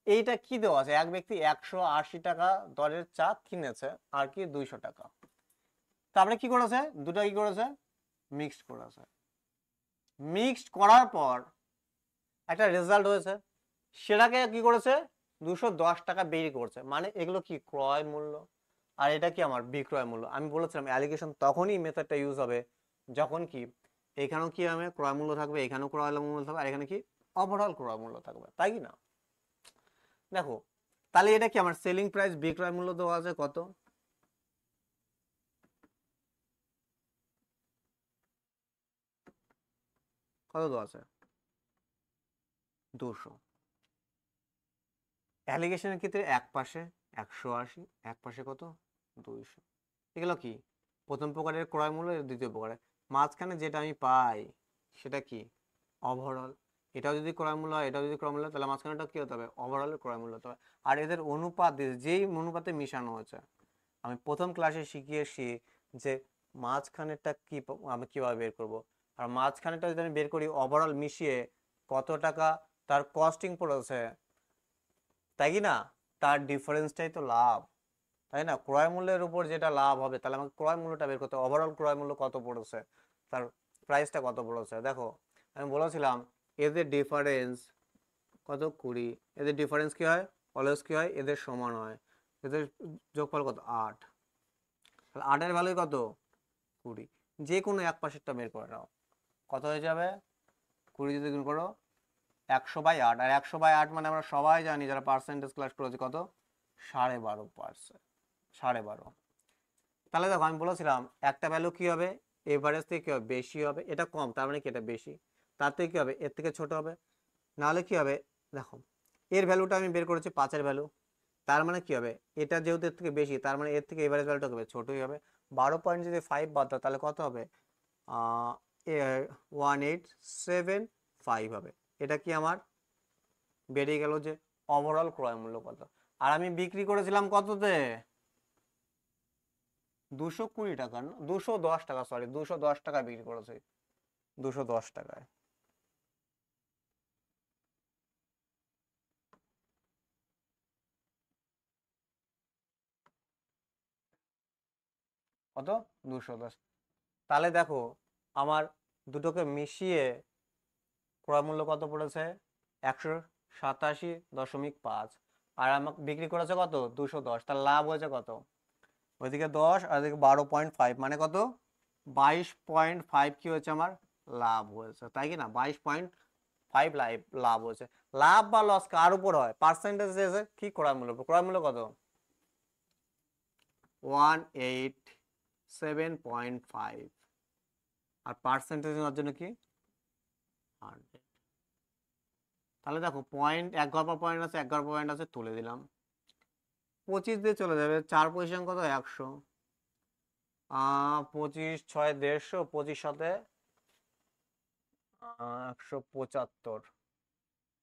এইটা কি দেওয়া আছে? এক ব্যক্তি 180 টাকা দরের চা কিনেছে আর কি 200 টাকা। তারপরে কি করেছে? দুটো কি করেছে? মিক্সড করেছে। মিক্সড করার পর একটা রেজাল্ট হয়েছে, সেটাকে কি করেছে? 210 টাকা বের করছে। মানে এগুলো কি ক্রয় মূল্য, আর এটা কি আমার বিক্রয় মূল্য। আমি বলেছিলাম অ্যালিগেশন তখনই মেথডটা ইউজ হবে যখন কি এখানেও কি হবে? ক্রয় মূল্য থাকবে, এখানেও ক্রয় মূল্য থাকবে, আর এখানে কি ওভারঅল ক্রয় মূল্য থাকবে, তাই কি না? দেখো তাহলে এটা কি আমার সেলিং প্রাইস, বিক্রয় মূল্য দেওয়া আছে কত? কত দেওয়া আছে? 200। অ্যালিগেশনের ক্ষেত্রে এক পাশে 180, এক পাশে কত? 200। এগুলো কি প্রথম প্রকারের ক্রয় মূল্য, দ্বিতীয় প্রকারের মাঝখানে যেটা আমি পাই সেটা কি ওভারঅল। এটাও যদি ক্রয় মূল্য হয়, এটাও যদি ক্রয় মূল্য হয়, তাহলে মাঝখানেটা কি হতে হবে? ওভারঅলের ক্রয় মূল্য হতে হবে। আর এদের অনুপাত যেই অনুপাতে মিশানো হয়েছে, আমি প্রথম ক্লাসে শিখিয়েছি যে মাঝখানেরটা কি আমি কিভাবে বের করব। আর মাঝখানেরটা যদি আমি বের করি ওভারঅল মিশিয়ে কত টাকা তার কস্টিং পড়েছে, তাই কি না? তার ডিফারেন্সটাই তো লাভ, তাই না? ক্রয় মূল্যের উপর যেটা লাভ হবে, তাহলে আমাকে ক্রয় মূল্যটা বের করতে, ওভারঅল ক্রয় মূল্য কত পড়েছে, তার প্রাইসটা কত পড়েছে। দেখো আমি বলেছিলাম এদের ডিফারেন্স কত? 20। এদের ডিফারেন্স কি হয়? অলওয়েজ কি হয়? এদের সমান হয়। এদের যোগফল কত 8, তাহলে 8-এর ভ্যালু কত 20, যে কোনো এক পাশেরটা বের করে নাও, কত হয়ে যাবে 20 যদি গুণ করো 100/8, আর 100/8 মানে আমরা সবাই জানি যারা পার্সেন্টেজ ক্লাস করেছি কত 12.5%, 12.5। তাহলে দেখো আমি বলেছিলাম একটা ভ্যালু কি হবে এভারেজ থেকে কি হবে বেশি হবে, এটা কম তার মানে কি এটা বেশি, তার থেকে কি হবে এর থেকে ছোট হবে, নাহলে কি হবে দেখো এর ভ্যালুটা আমি বের করেছি 5-এর ভ্যালু, তার মানে কি হবে এটা যেহেতু এর থেকে বেশি তার মানে এর থেকে এভারেজ ভ্যালুটা হবে ছোটই হবে। 12 যদি 5 বাদ দাও তাহলে কত হবে 1875 হবে। এটা কি আমার বেরিয়ে গেল যে ওভারঅল ক্রয় মূল্য কত, আর আমি বিক্রি করেছিলাম কততে 220 টাকা না 210 টাকা, সরি 210 টাকা বিক্রি করেছি, 210 টাকায়। কত 210, তাহলে দেখো আমার দুটোকে মিশিয়ে ক্রয় মূল্য কত পড়েছে 187.5, আর আমাকে বিক্রি করেছে কত 210, তার লাভ হয়েছে কত ওইদিকে 10 আর এদিকে 12.5 মানে কত 22.5 কি হয়েছে আমার লাভ হয়েছে, তাই কি না 22.5 লাভ হয়েছে। লাভ বা লস কার উপর হয় পার্সেন্টেজ এসে কি ক্রয় মূল্য, ক্রয় মূল্য কত 187.5 আর পার্সেন্টেজ নেওয়ার জন্য কি 100। তাহলে দেখো পয়েন্ট 1 ঘর পর পয়েন্ট আছে 1 ঘর পর পয়েন্ট আছে তুলে দিলাম, 25 দিয়ে চলে যাবে 4 পজিশন কত 100, 25 6 150, 25 সাথে 175,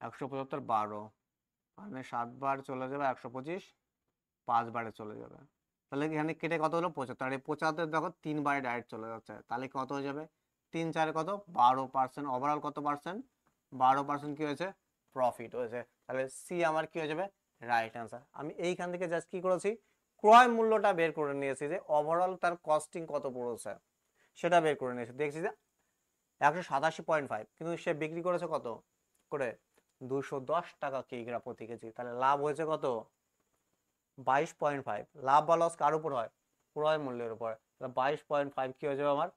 175 12 মানে 7 বার চলে যাবে 125, 5 বারে চলে যাবে, তাহলে এখানে কেটে কত হলো 75, আর এই 75 দেখো 3 বারে ডাইরেক্ট চলে যাচ্ছে, তাহলে কত হয়ে যাবে 3 4 কত 12%, ওভারঅল কত পার্সেন্ট 12% কি হয়েছে প্রফিট হয়েছে, তাহলে সি আমার কি হয়ে যাবে রাইট অ্যান্সার। আমি এইখান থেকে জাস্ট কি করেছি ক্রয় মূল্যটা বের করে নিয়েছি যে ওভারঅল তার কস্টিং কত পড়েছে সেটা বের করে নিয়েছি, দেখছি যে 187.5, কিন্তু সে বিক্রি করেছে কত করে 210 টাকা কিগ্রা প্রতি কেজি, তাহলে লাভ হয়েছে কত 22.5। লাভ বা লস কার উপর হয় ক্রয় মূল্যের উপর, তাহলে 22.5 কি হয়ে যাবে আমার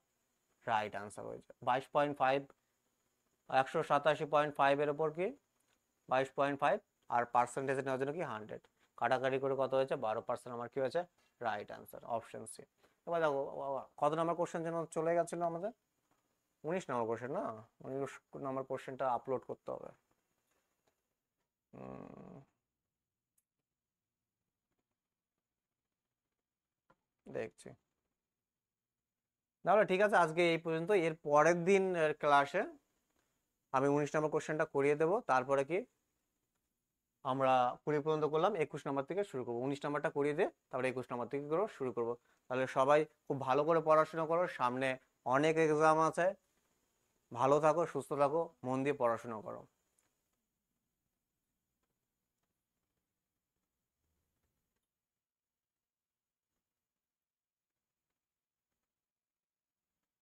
রাইট আনসার হয়ে যাবে 22.5, 187.5 এর উপর কি 22.5, আর পার্সেন্টেজ নেওয়ার জন্য কি 100, কাটাকাটি করে কত হয়েছে 12% আমার কি হয়েছে রাইট আনসার অপশন সি। এবার দেখো কত নাম্বার কোশ্চেন যেন চলে গেছিল আমাদের 19 নম্বর কোশ্চেন না, 19 নম্বর কোশ্চেনটা আপলোড করতে হবে। দেখছি, তাহলে ঠিক আছে আজকে এই পর্যন্ত, এর পরের দিন ক্লাসে আমি 19 নম্বর কোশ্চেনটা করিয়ে দেবো, তারপরে কি আমরা 20 পর্যন্ত করলাম, 21 নম্বর থেকে শুরু করবো, 19 নম্বরটা করিয়ে দিয়ে তারপরে 21 নম্বর থেকে শুরু করবো। তাহলে সবাই খুব ভালো করে পড়াশোনা করো, সামনে অনেক এক্সাম আছে, ভালো থাকো সুস্থ থাকো মন দিয়ে পড়াশোনা করো।